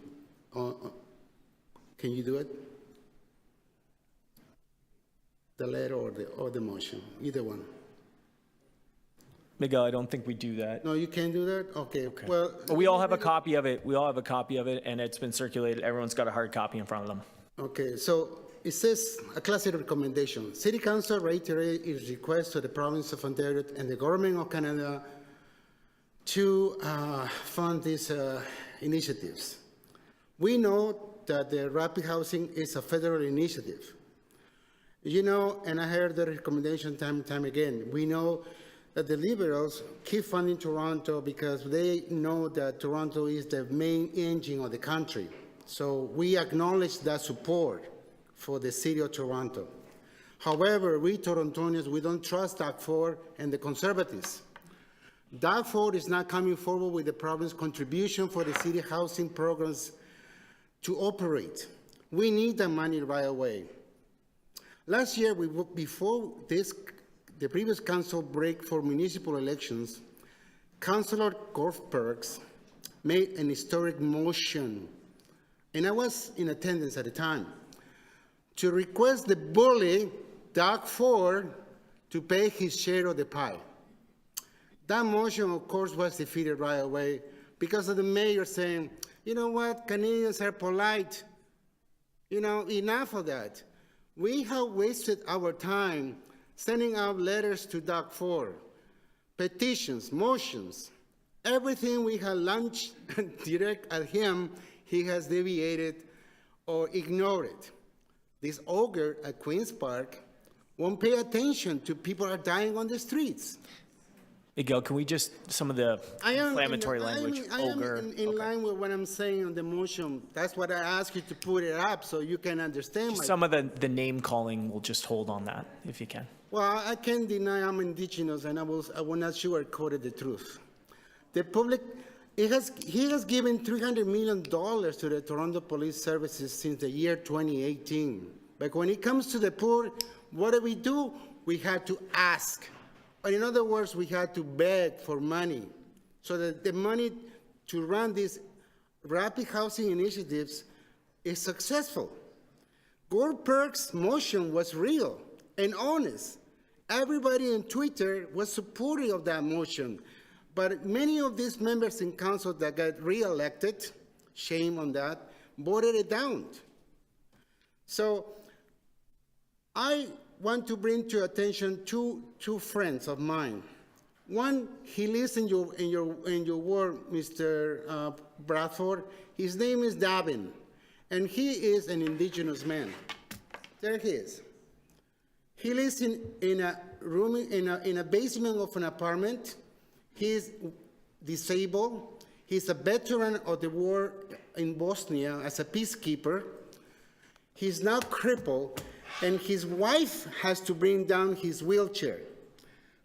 Can you do it? The letter or the motion, either one.
Miguel, I don't think we do that.
No, you can't do that? Okay. Well,
we all have a copy of it. We all have a copy of it, and it's been circulated. Everyone's got a hard copy in front of them.
Okay, so it says a classic recommendation. City Council reiterates its request to the province of Ontario and the government of Canada to fund these initiatives. We know that the rapid housing is a federal initiative. You know, and I heard the recommendation time and time again, we know that the Liberals keep funding Toronto because they know that Toronto is the main engine of the country. So we acknowledge that support for the city of Toronto. However, we Torontonians, we don't trust Doug Ford and the Conservatives. Doug Ford is not coming forward with the province's contribution for the city housing programs to operate. We need the money right away. Last year, before the previous council break for municipal elections, Councillor Gorf Perks made an historic motion, and I was in attendance at the time, to request the bully, Doug Ford, to pay his share of the pie. That motion, of course, was defeated right away because of the mayor saying, you know what, Canadians are polite. You know, enough of that. We have wasted our time sending out letters to Doug Ford, petitions, motions, everything we had launched direct at him, he has deviated or ignored it. This ogre at Queen's Park won't pay attention to people are dying on the streets.
Miguel, can we just, some of the inflammatory language, ogre.
I am in line with what I'm saying on the motion. That's what I asked you to put it up so you can understand.
Some of the name calling, we'll just hold on that if you can.
Well, I can't deny I'm indigenous, and I will not sugarcoat the truth. The public, he has given $300 million to the Toronto Police Services since the year 2018. But when it comes to the poor, what do? We had to ask. Or in other words, we had to beg for money so that the money to run these rapid housing initiatives is successful. Gord Perks' motion was real and honest. Everybody on Twitter was supportive of that motion. But many of these members in council that got reelected, shame on that, voted it down. So I want to bring to your attention two friends of mine. One, he lives in your ward, Mr. Bradford. His name is Davin, and he is an indigenous man. There he is. He lives in a room in a basement of an apartment. He is disabled. He's a veteran of the war in Bosnia as a peacekeeper. He's now crippled, and his wife has to bring down his wheelchair.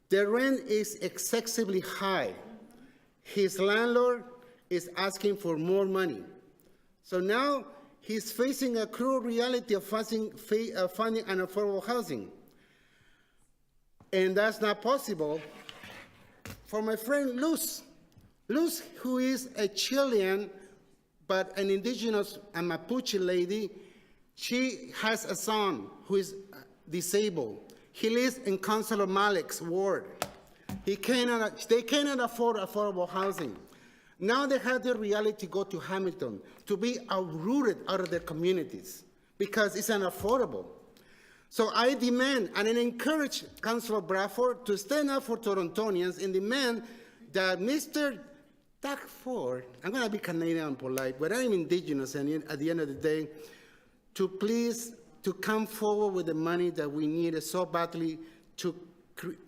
The rent is excessively high. His landlord is asking for more money. So now he's facing a cruel reality of funding unaffordable housing. And that's not possible for my friend Luz. Luz, who is a Chilean, but an indigenous and Mapuche lady, she has a son who is disabled. He lives in Councilor Malik's ward. They cannot afford affordable housing. Now they have the reality to go to Hamilton, to be uprooted out of their communities because it's unaffordable. So I demand and I encourage Councilor Bradford to stand up for Torontonians and demand that Mr. Doug Ford, I'm going to be Canadian and polite, but I'm indigenous, and at the end of the day, to please to come forward with the money that we need so badly to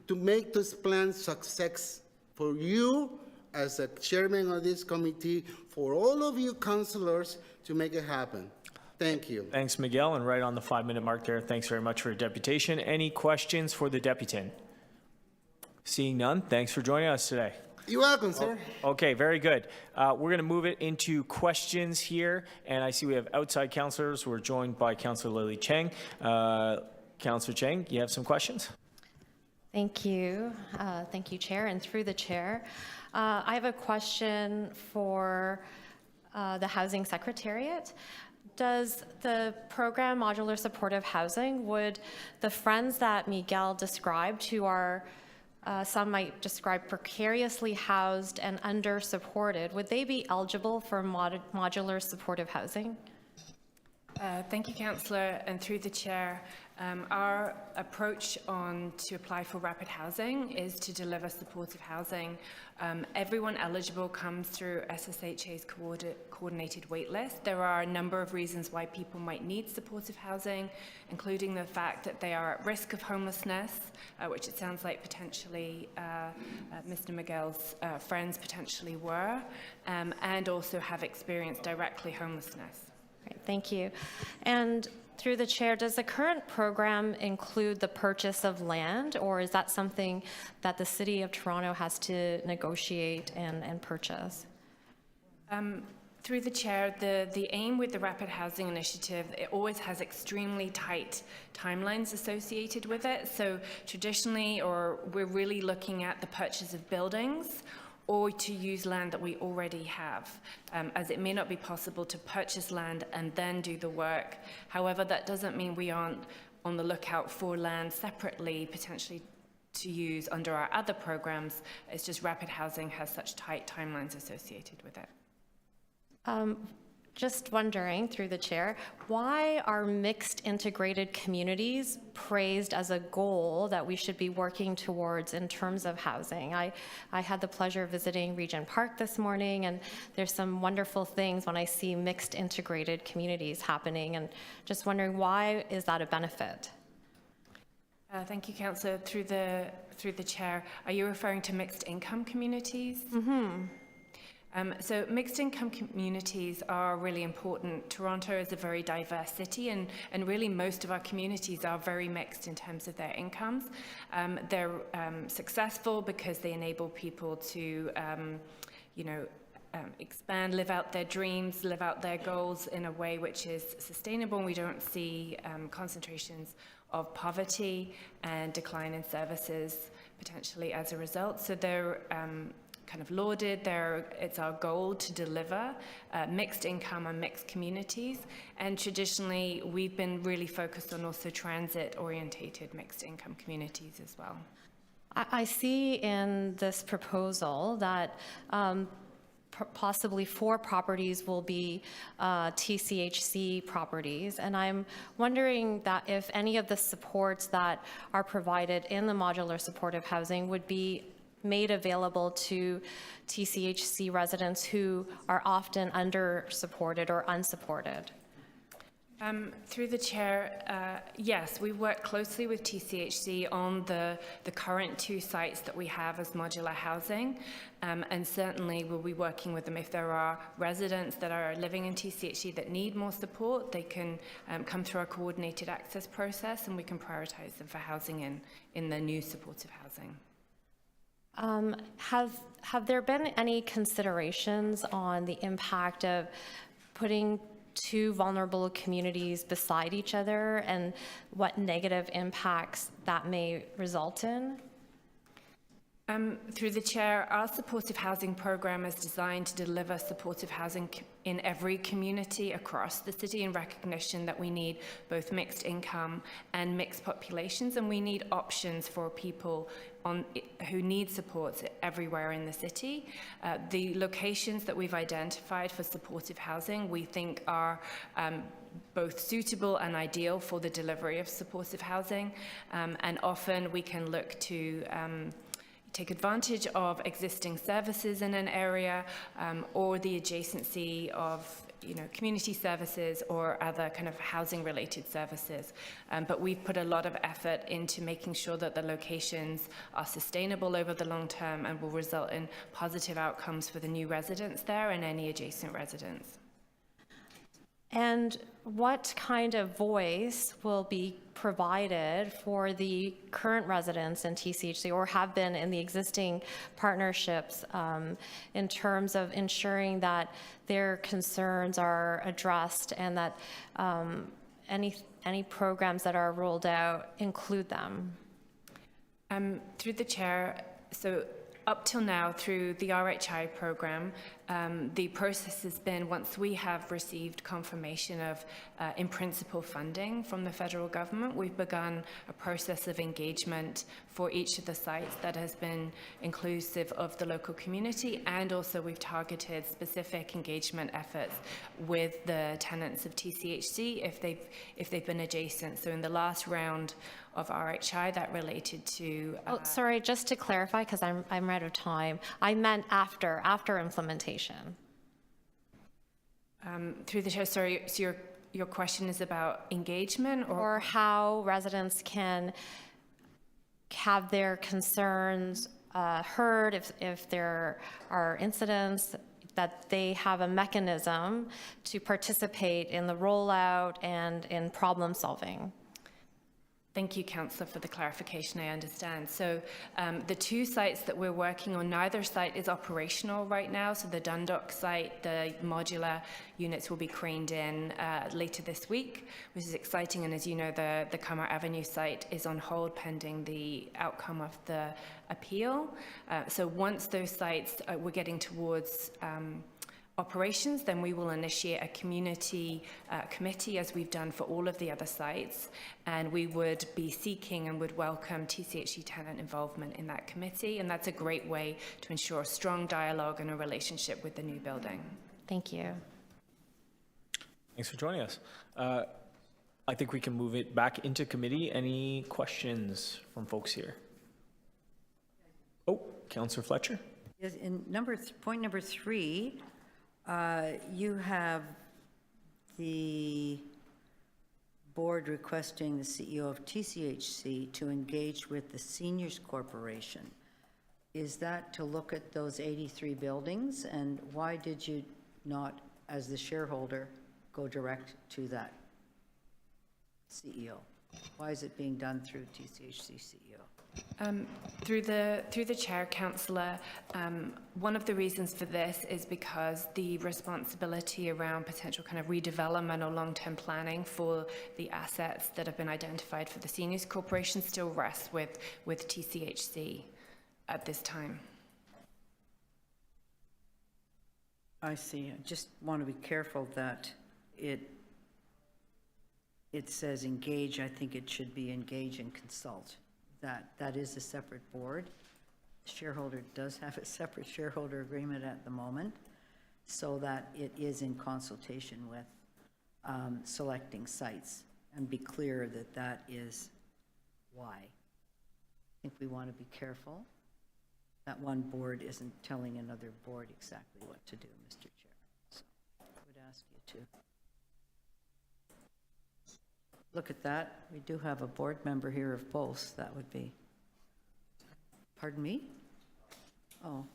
make this plan success for you as a chairman of this committee, for all of you councilors to make it happen. Thank you.
Thanks, Miguel, and right on the 5-minute mark there. Thanks very much for your deputation. Any questions for the deputant? Seeing none, thanks for joining us today.
You're welcome, sir.
Okay, very good. We're going to move it into questions here, and I see we have outside councillors. We're joined by Councillor Lily Cheng. Councillor Cheng, you have some questions?
Thank you. Thank you, Chair. And through the Chair, I have a question for the Housing Secretariat. Does the program Modular Supportive Housing, would the friends that Miguel described, who are some might describe precariously housed and under-supported, would they be eligible for modular supportive housing?
Thank you, Councillor, and through the Chair. Our approach to apply for rapid housing is to deliver supportive housing. Everyone eligible comes through SSHA's coordinated waitlist. There are a number of reasons why people might need supportive housing, including the fact that they are at risk of homelessness, which it sounds like potentially Mr. Miguel's friends potentially were, and also have experienced directly homelessness.
Great, thank you. And through the Chair, does the current program include the purchase of land, or is that something that the City of Toronto has to negotiate and purchase?
Through the Chair, the aim with the Rapid Housing Initiative, it always has extremely tight timelines associated with it. So traditionally, we're really looking at the purchase of buildings or to use land that we already have, as it may not be possible to purchase land and then do the work. However, that doesn't mean we aren't on the lookout for land separately, potentially to use under our other programs. It's just rapid housing has such tight timelines associated with it.
Just wondering, through the chair, why are mixed integrated communities praised as a goal that we should be working towards in terms of housing? I had the pleasure of visiting Regent Park this morning, and there's some wonderful things when I see mixed integrated communities happening, and just wondering, why is that a benefit?
Thank you, Councillor. Through the chair, are you referring to mixed income communities?
Mm-hmm.
So mixed income communities are really important. Toronto is a very diverse city, and really most of our communities are very mixed in terms of their incomes. They're successful because they enable people to, expand, live out their dreams, live out their goals in a way which is sustainable, and we don't see concentrations of poverty and decline in services potentially as a result. So they're kind of lauded. It's our goal to deliver mixed income and mixed communities. And traditionally, we've been really focused on also transit-orientated mixed income communities as well.
I see in this proposal that possibly 4 properties will be TCHC properties, and I'm wondering that if any of the supports that are provided in the modular supportive housing would be made available to TCHC residents who are often under-supported or unsupported.
Through the chair, yes, we work closely with TCHC on the current 2 sites that we have as modular housing, and certainly we'll be working with them. If there are residents that are living in TCHC that need more support, they can come through our coordinated access process, and we can prioritize them for housing in the new supportive housing.
Have there been any considerations on the impact of putting 2 vulnerable communities beside each other and what negative impacts that may result in?
Through the chair, our supportive housing program is designed to deliver supportive housing in every community across the city, in recognition that we need both mixed income and mixed populations, and we need options for people who need supports everywhere in the city. The locations that we've identified for supportive housing we think are both suitable and ideal for the delivery of supportive housing, and often we can look to take advantage of existing services in an area, or the adjacency of community services or other kind of housing related services. But we've put a lot of effort into making sure that the locations are sustainable over the long term and will result in positive outcomes for the new residents there and any adjacent residents.
And what kind of voice will be provided for the current residents in TCHC, or have been in the existing partnerships, in terms of ensuring that their concerns are addressed and that any programs that are rolled out include them?
Through the chair, so up till now, through the RHI program, the process has been, once we have received confirmation of in principle funding from the federal government, we've begun a process of engagement for each of the sites that has been inclusive of the local community, and also we've targeted specific engagement efforts with the tenants of TCHC if they've been adjacent. So in the last round of RHI, that related to...
sorry, just to clarify, because I'm out of time, I meant after implementation.
Through the chair, sorry, so your question is about engagement
or how residents can have their concerns heard if there are incidents, that they have a mechanism to participate in the rollout and in problem solving.
Thank you, Councillor, for the clarification. I understand. So the two sites that we're working on, neither site is operational right now. So the Dundalk site, the modular units will be craned in later this week, which is exciting. And as you know, the Cummer Avenue site is on hold pending the outcome of the appeal. So once those sites, we're getting towards operations, then we will initiate a community committee, as we've done for all of the other sites, and we would be seeking and would welcome TCHC tenant involvement in that committee, and that's a great way to ensure strong dialogue and a relationship with the new building.
Thank you.
Thanks for joining us. I think we can move it back into committee. Any questions from folks here? Oh, Councillor Fletcher.
Yes, in point number 3, you have the board requesting the CEO of TCHC to engage with the Seniors Corporation. Is that to look at those 83 buildings? And why did you not, as the shareholder, go direct to that CEO? Why is it being done through TCHC CEO?
Through the chair, Councillor, one of the reasons for this is because the responsibility around potential kind of redevelopment or long-term planning for the assets that have been identified for the Seniors Corporation still rests with TCHC at this time.
I see. I just want to be careful that it says engage. I think it should be engage and consult. That is a separate board. The shareholder does have a separate shareholder agreement at the moment, so that it is in consultation with selecting sites, and be clear that that is why. I think we want to be careful that one board isn't telling another board exactly what to do, Mr. Chair. So I would ask you to look at that. We do have a board member here of both. That would be, pardon me? Oh,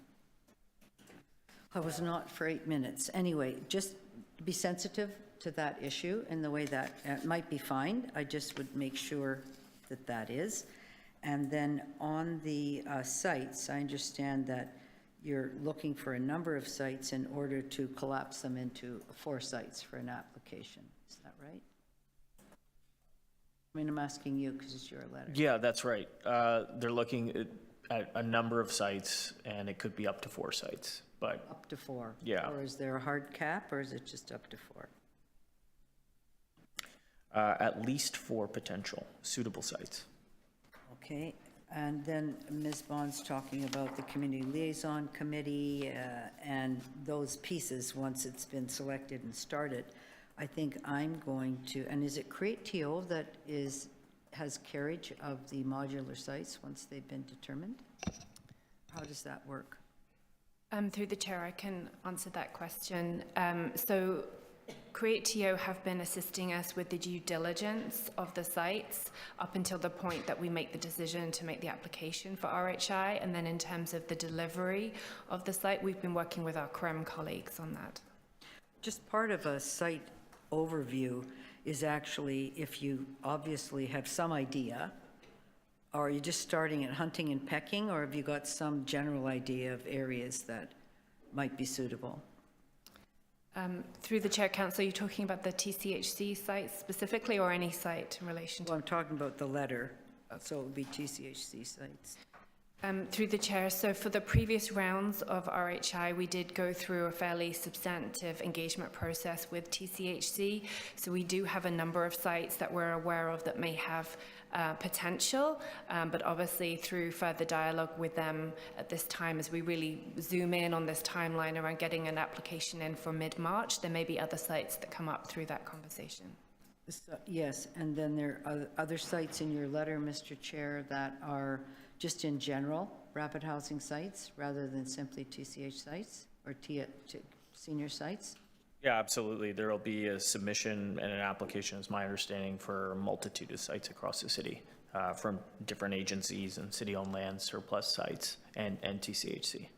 I was not for 8 minutes. Anyway, just be sensitive to that issue in the way that it might be fine. I just would make sure that that is. And then on the sites, I understand that you're looking for a number of sites in order to collapse them into 4 sites for an application. Is that right? I mean, I'm asking you because it's your letter.
Yeah, that's right. They're looking at a number of sites, and it could be up to 4 sites, but...
Up to 4?
Yeah.
Or is there a hard cap, or is it just up to 4?
At least 4 potential suitable sites.
Okay, and then Ms. Bond's talking about the Community Liaison Committee and those pieces once it's been selected and started. I think I'm going to, and is it Create TO that has carriage of the modular sites once they've been determined? How does that work?
Through the chair, I can answer that question. So Create TO have been assisting us with the due diligence of the sites up until the point that we make the decision to make the application for RHI. And then in terms of the delivery of the site, we've been working with our CREM colleagues on that.
Just part of a site overview is actually, if you obviously have some idea, or are you just starting at hunting and pecking, or have you got some general idea of areas that might be suitable?
Through the chair, councillor, are you talking about the TCHC sites specifically, or any site in relation to?
Well, I'm talking about the letter, so it would be TCHC sites.
Through the chair, so for the previous rounds of RHI, we did go through a fairly substantive engagement process with TCHC. So we do have a number of sites that we're aware of that may have potential, but obviously through further dialogue with them at this time, as we really zoom in on this timeline around getting an application in for mid-March, there may be other sites that come up through that conversation.
Yes, and then there are other sites in your letter, Mr. Chair, that are just in general rapid housing sites rather than simply TCH sites or senior sites?
Yeah, absolutely. There will be a submission and an application, is my understanding, for a multitude of sites across the city from different agencies and city-owned land, surplus sites, and TCHC.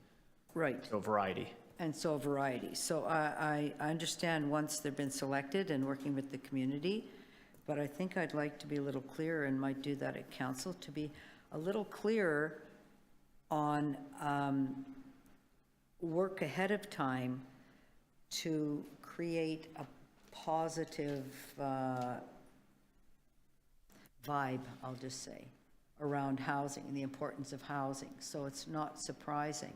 Right.
So a variety.
And so a variety. So I understand once they've been selected and working with the community, but I think I'd like to be a little clearer, and might do that at council, to be a little clearer on work ahead of time to create a positive vibe, I'll just say, around housing and the importance of housing. So it's not surprising,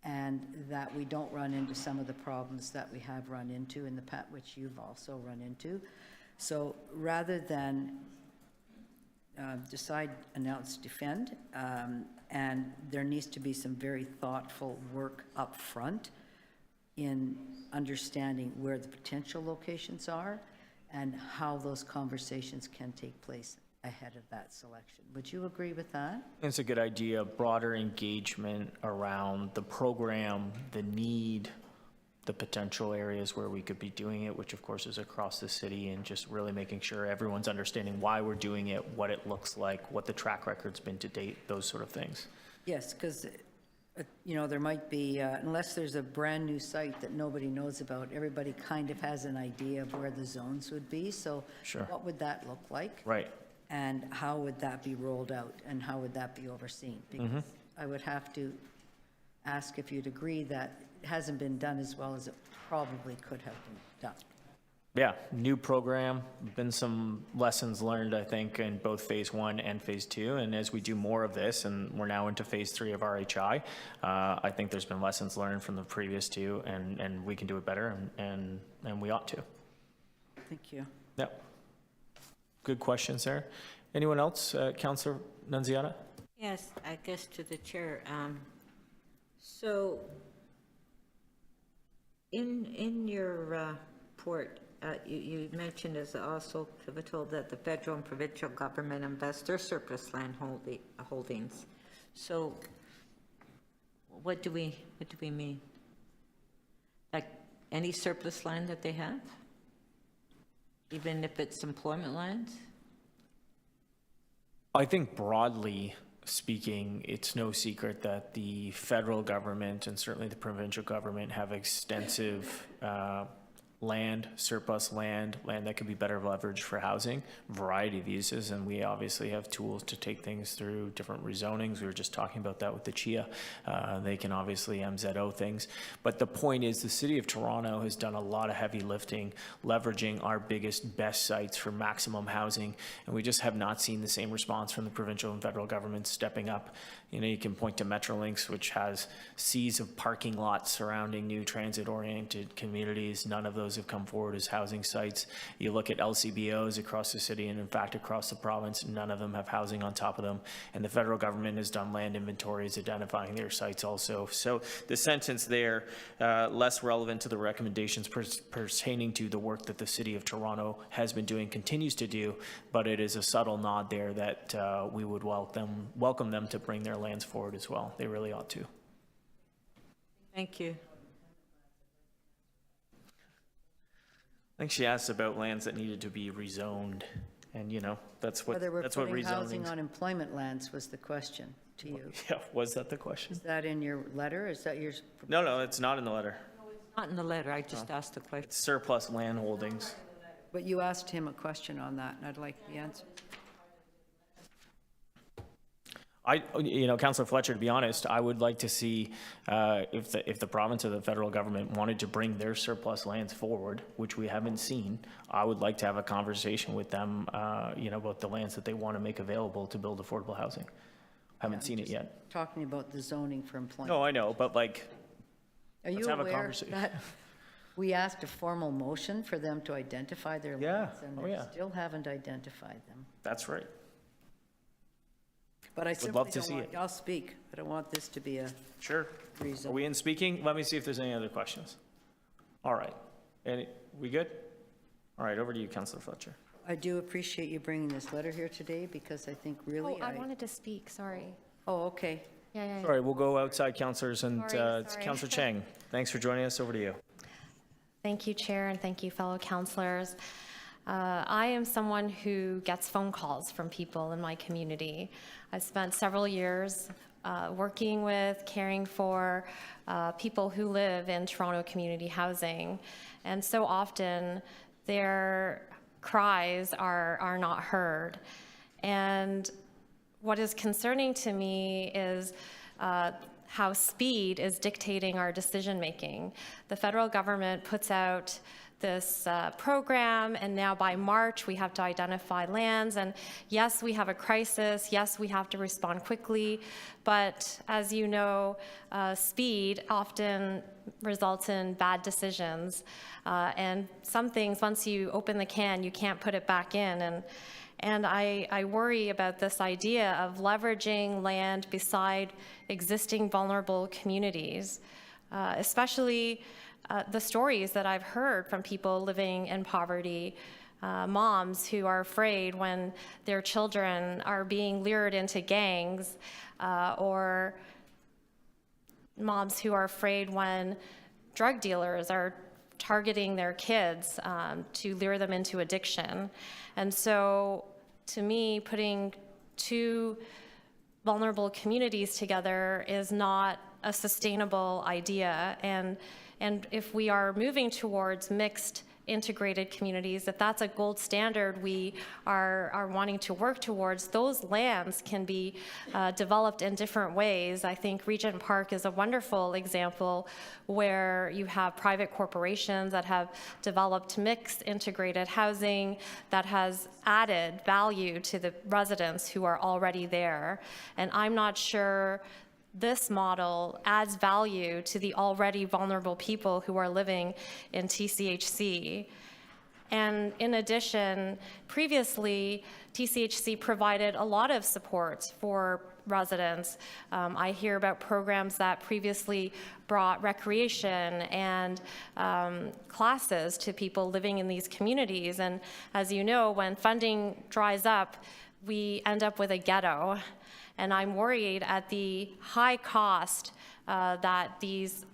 and that we don't run into some of the problems that we have run into in the past, which you've also run into. So rather than decide, announce, defend, and there needs to be some very thoughtful work up front in understanding where the potential locations are and how those conversations can take place ahead of that selection. Would you agree with that?
It's a good idea, broader engagement around the program, the need, the potential areas where we could be doing it, which of course is across the city, and just really making sure everyone's understanding why we're doing it, what it looks like, what the track record's been to date, those sort of things.
Yes, because, you know, there might be, unless there's a brand new site that nobody knows about, everybody kind of has an idea of where the zones would be. So
Sure.
what would that look like?
Right.
And how would that be rolled out, and how would that be overseen? Because I would have to ask if you'd agree that it hasn't been done as well as it probably could have been done.
Yeah, new program, been some lessons learned, I think, in both phase 1 and phase 2. And as we do more of this, and we're now into phase 3 of RHI, I think there's been lessons learned from the previous 2, and we can do it better, and we ought to.
Thank you.
Yep. Good question, Sarah. Anyone else? Councillor Nunziata?
Yes, I guess to the chair. So in your report, you mentioned as also pivotal that the federal and provincial government invest their surplus land holdings. So what do we mean? Like any surplus land that they have? Even if it's employment land?
I think broadly speaking, it's no secret that the federal government and certainly the provincial government have extensive land, surplus land that could be better leveraged for housing, variety of uses, and we obviously have tools to take things through different rezonings. We were just talking about that with the CHIA. They can obviously MZO things. But the point is the City of Toronto has done a lot of heavy lifting, leveraging our biggest, best sites for maximum housing, and we just have not seen the same response from the provincial and federal government stepping up. You know, you can point to Metrolinx, which has seas of parking lots surrounding new transit-oriented communities. None of those have come forward as housing sites. You look at LCBOs across the city, and in fact across the province, none of them have housing on top of them. And the federal government has done land inventories identifying their sites also. So the sentence there, less relevant to the recommendations pertaining to the work that the City of Toronto has been doing, continues to do, but it is a subtle nod there that we would welcome them to bring their lands forward as well. They really ought to.
Thank you.
I think she asked about lands that needed to be rezoned, and you know, that's what
Whether we're
that's what
putting housing
rezoning.
on employment lands was the question to you.
Yeah, was that the question?
Is that in your letter? Is that your?
No, it's not in the letter.
Not in the letter, I just asked the question.
It's surplus land holdings.
But you asked him a question on that, and I'd like the answer.
Councillor Fletcher, to be honest, I would like to see if the province or the federal government wanted to bring their surplus lands forward, which we haven't seen. I would like to have a conversation with them, about the lands that they want to make available to build affordable housing. Haven't seen it yet.
Talking about the zoning for employment.
No, I know, but like,
Are
let's
you
have a
aware
conversation.
that we asked a formal motion for them to identify their lands, and
Oh,
they
yeah.
still haven't identified them?
That's right.
But I
Would
simply
love to
don't
see
want,
it.
I'll speak, but I want this to be a
Sure.
reason.
Are we in speaking? Let me see if there's any other questions. All right. We good? All right, over to you, Councillor Fletcher.
I do appreciate you bringing this letter here today, because I think really
Oh, I wanted to speak, sorry.
Oh, okay.
Yeah.
All right, we'll go outside councillors, and
Sorry.
Councillor Chang, thanks for joining us. Over to you.
Thank you, Chair, and thank you, fellow councillors. I am someone who gets phone calls from people in my community. I've spent several years working with, caring for people who live in Toronto community housing. And so often they're cries are not heard. And what is concerning to me is how speed is dictating our decision-making. The federal government puts out this program, and now by March we have to identify lands, and yes, we have a crisis, yes, we have to respond quickly, but as you know, speed often results in bad decisions, and some things, once you open the can, you can't put it back in, and I worry about this idea of leveraging land beside existing vulnerable communities, especially the stories that I've heard from people living in poverty, moms who are afraid when their children are being lured into gangs, or moms who are afraid when drug dealers are targeting their kids to lure them into addiction. And so, to me, putting two vulnerable communities together is not a sustainable idea. And if we are moving towards mixed integrated communities, if that's a gold standard we are wanting to work towards, those lands can be developed in different ways. I think Regent Park is a wonderful example where you have private corporations that have developed mixed integrated housing that has added value to the residents who are already there. And I'm not sure this model adds value to the already vulnerable people who are living in TCHC. And in addition, previously, TCHC provided a lot of support for residents. I hear about programs that previously brought recreation and classes to people living in these communities. And as you know, when funding dries up, we end up with a ghetto. And I'm worried at the high cost that these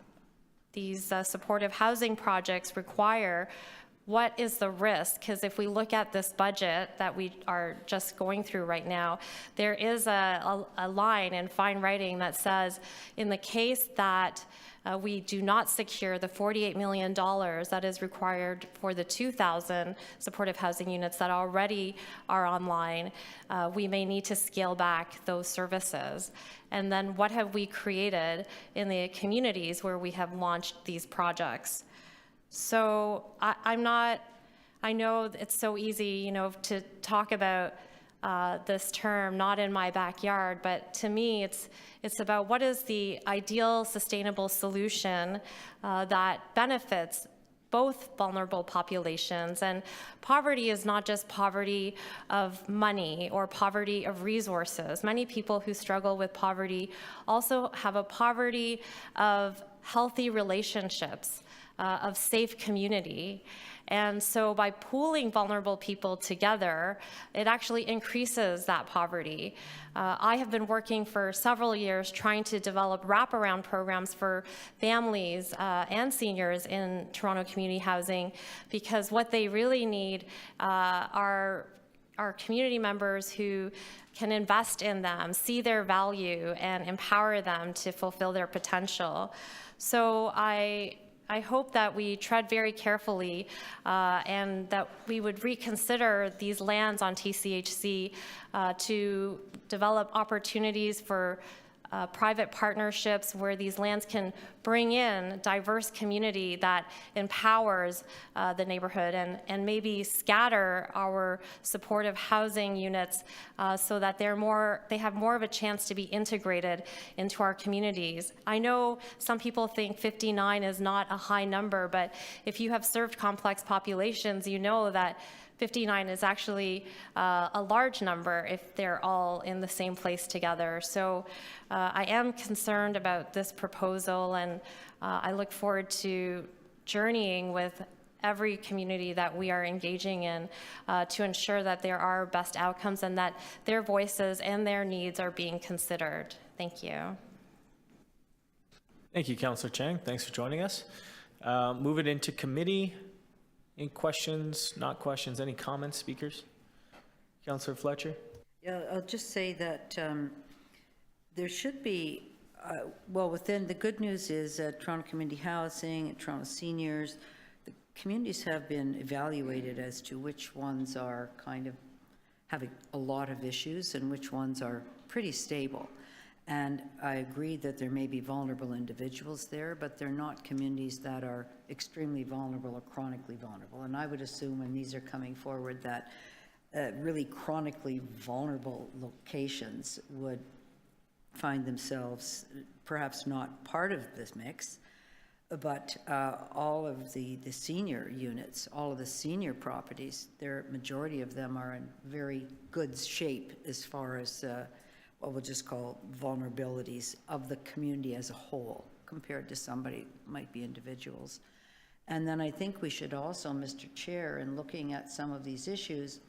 supportive housing projects require. What is the risk? Because if we look at this budget that we are just going through right now, there is a line in fine writing that says, in the case that we do not secure the $48 million that is required for the 2,000 supportive housing units that already are online, we may need to scale back those services. And then what have we created in the communities where we have launched these projects? So I know it's so easy, to talk about this term, not in my backyard, but to me, it's about what is the ideal sustainable solution that benefits both vulnerable populations. And poverty is not just poverty of money or poverty of resources. Many people who struggle with poverty also have a poverty of healthy relationships, of safe community. And so by pooling vulnerable people together, it actually increases that poverty. I have been working for several years trying to develop wraparound programs for families and seniors in Toronto community housing, because what they really need are community members who can invest in them, see their value, and empower them to fulfill their potential. So I hope that we tread very carefully and that we would reconsider these lands on TCHC to develop opportunities for private partnerships where these lands can bring in diverse community that empowers the neighborhood, and maybe scatter our supportive housing units so that they have more of a chance to be integrated into our communities. I know some people think 59 is not a high number, but if you have served complex populations, you know that 59 is actually a large number if they're all in the same place together. So I am concerned about this proposal, and I look forward to journeying with every community that we are engaging in to ensure that there are best outcomes and that their voices and their needs are being considered. Thank you.
Thank you, Councillor Chang. Thanks for joining us. Moving into committee. Any questions, not questions, any comments, speakers? Councillor Fletcher?
Yeah, I'll just say that there should be, within the good news is Toronto Community Housing, Toronto Seniors, the communities have been evaluated as to which ones are kind of having a lot of issues and which ones are pretty stable. And I agree that there may be vulnerable individuals there, but they're not communities that are extremely vulnerable or chronically vulnerable. And I would assume when these are coming forward that really chronically vulnerable locations would find themselves perhaps not part of this mix, but all of the senior units, all of the senior properties, their majority of them are in very good shape as far as what we'll just call vulnerabilities of the community as a whole compared to somebody, might be individuals. And then I think we should also, Mr. Chair, in looking at some of these issues,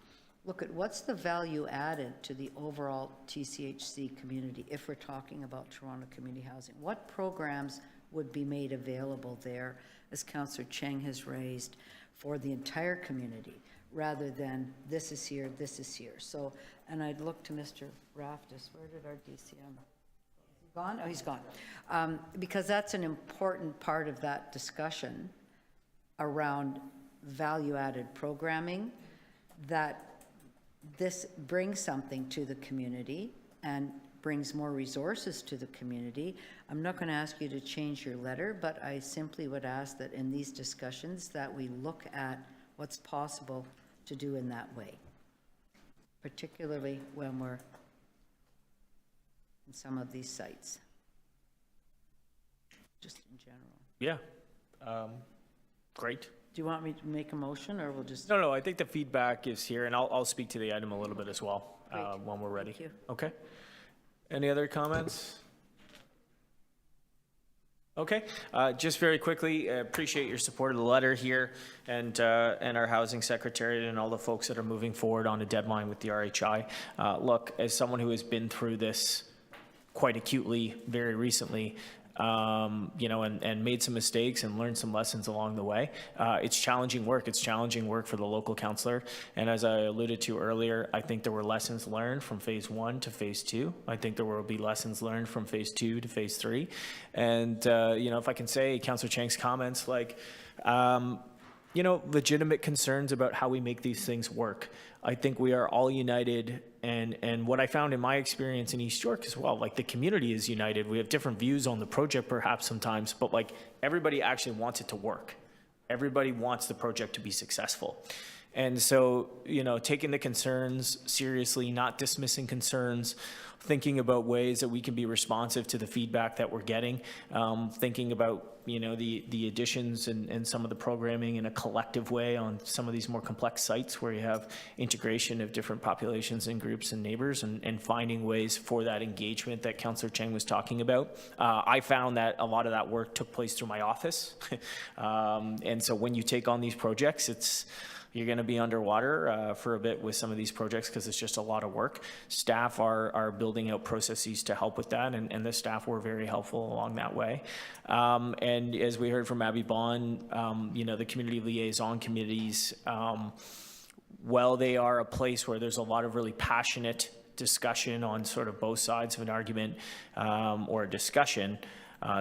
look at what's the value added to the overall TCHC community if we're talking about Toronto community housing. What programs would be made available there, as Councillor Cheng has raised, for the entire community, rather than this is here, this is here. So, and I'd look to Mr. Raftis. Where did our DCM? Is he gone? Oh, he's gone. Because that's an important part of that discussion around value-added programming, that this brings something to the community and brings more resources to the community. I'm not going to ask you to change your letter, but I simply would ask that in these discussions that we look at what's possible to do in that way, particularly when we're in some of these sites, just in general.
Yeah, great.
Do you want me to make a motion, or we'll just?
No, I think the feedback is here, and I'll speak to the item a little bit as well when we're ready.
Thank you.
Okay. Any other comments? Okay, just very quickly, appreciate your support of the letter here and our housing secretariat and all the folks that are moving forward on a deadline with the RHI. Look, as someone who has been through this quite acutely very recently, you know, and made some mistakes and learned some lessons along the way. It's challenging work. It's challenging work for the local councillor. And as I alluded to earlier, I think there were lessons learned from phase 1 to phase 2. I think there will be lessons learned from phase 2 to phase 3. And, you know, if I can say Councillor Chang's comments, like, you know, legitimate concerns about how we make these things work. I think we are all united, and what I found in my experience in East York as well, like the community is united. We have different views on the project perhaps sometimes, but like everybody actually wants it to work. Everybody wants the project to be successful. And so, you know, taking the concerns seriously, not dismissing concerns, thinking about ways that we can be responsive to the feedback that we're getting, thinking about, you know, the additions and some of the programming in a collective way on some of these more complex sites where you have integration of different populations and groups and neighbors, and finding ways for that engagement that Councillor Cheng was talking about. I found that a lot of that work took place through my office. And so when you take on these projects, you're going to be underwater for a bit with some of these projects because it's just a lot of work. Staff are building out processes to help with that, and the staff were very helpful along that way. And as we heard from Abby Bond, you know, the community liaison committees, while they are a place where there's a lot of really passionate discussion on sort of both sides of an argument or a discussion,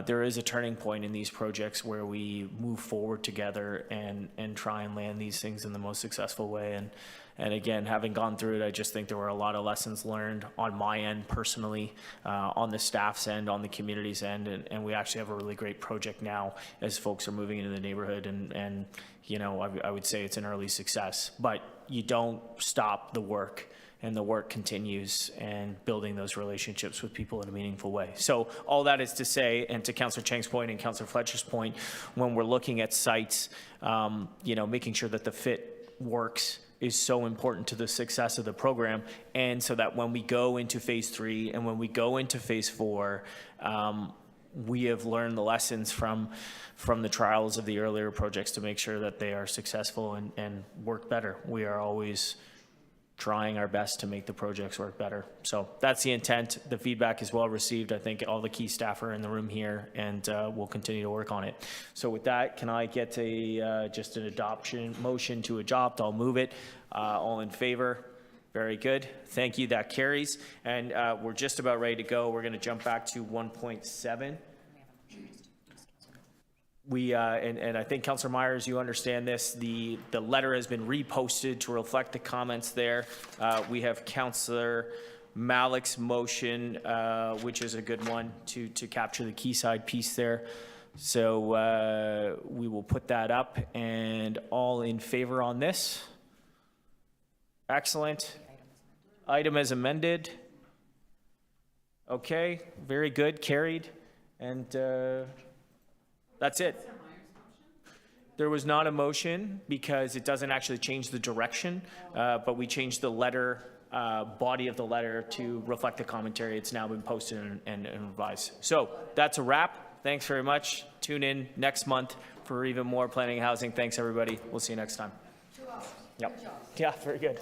there is a turning point in these projects where we move forward together and try and land these things in the most successful way. And again, having gone through it, I just think there were a lot of lessons learned on my end personally, on the staff's end, on the community's end, and we actually have a really great project now as folks are moving into the neighborhood, and you know, I would say it's an early success, but you don't stop the work. And the work continues, and building those relationships with people in a meaningful way. So all that is to say, and to Councillor Cheng's point and Councillor Fletcher's point, when we're looking at sites, you know, making sure that the fit works is so important to the success of the program. And so that when we go into phase 3 and when we go into phase 4, we have learned the lessons from the trials of the earlier projects to make sure that they are successful and work better. We are always trying our best to make the projects work better. So that's the intent. The feedback is well received. I think all the key staff are in the room here, and we'll continue to work on it. So with that, can I get just an adoption motion to adopt? I'll move it. All in favor? Very good. Thank you. That carries. And we're just about ready to go. We're going to jump back to 1.7. and I think Councillor Myers, you understand this, the letter has been reposted to reflect the comments there. We have Councillor Malik's motion, which is a good one to capture the Quayside piece there. So we will put that up, and all in favor on this? Excellent. Item as amended. Okay, very good, carried. And that's it. There was not a motion because it doesn't actually change the direction, but we changed the letter, body of the letter to reflect the commentary. It's now been posted and revised. So that's a wrap. Thanks very much. Tune in next month for even more planning and housing. Thanks, everybody. We'll see you next time. 2 hours. Yep. Yeah, very good.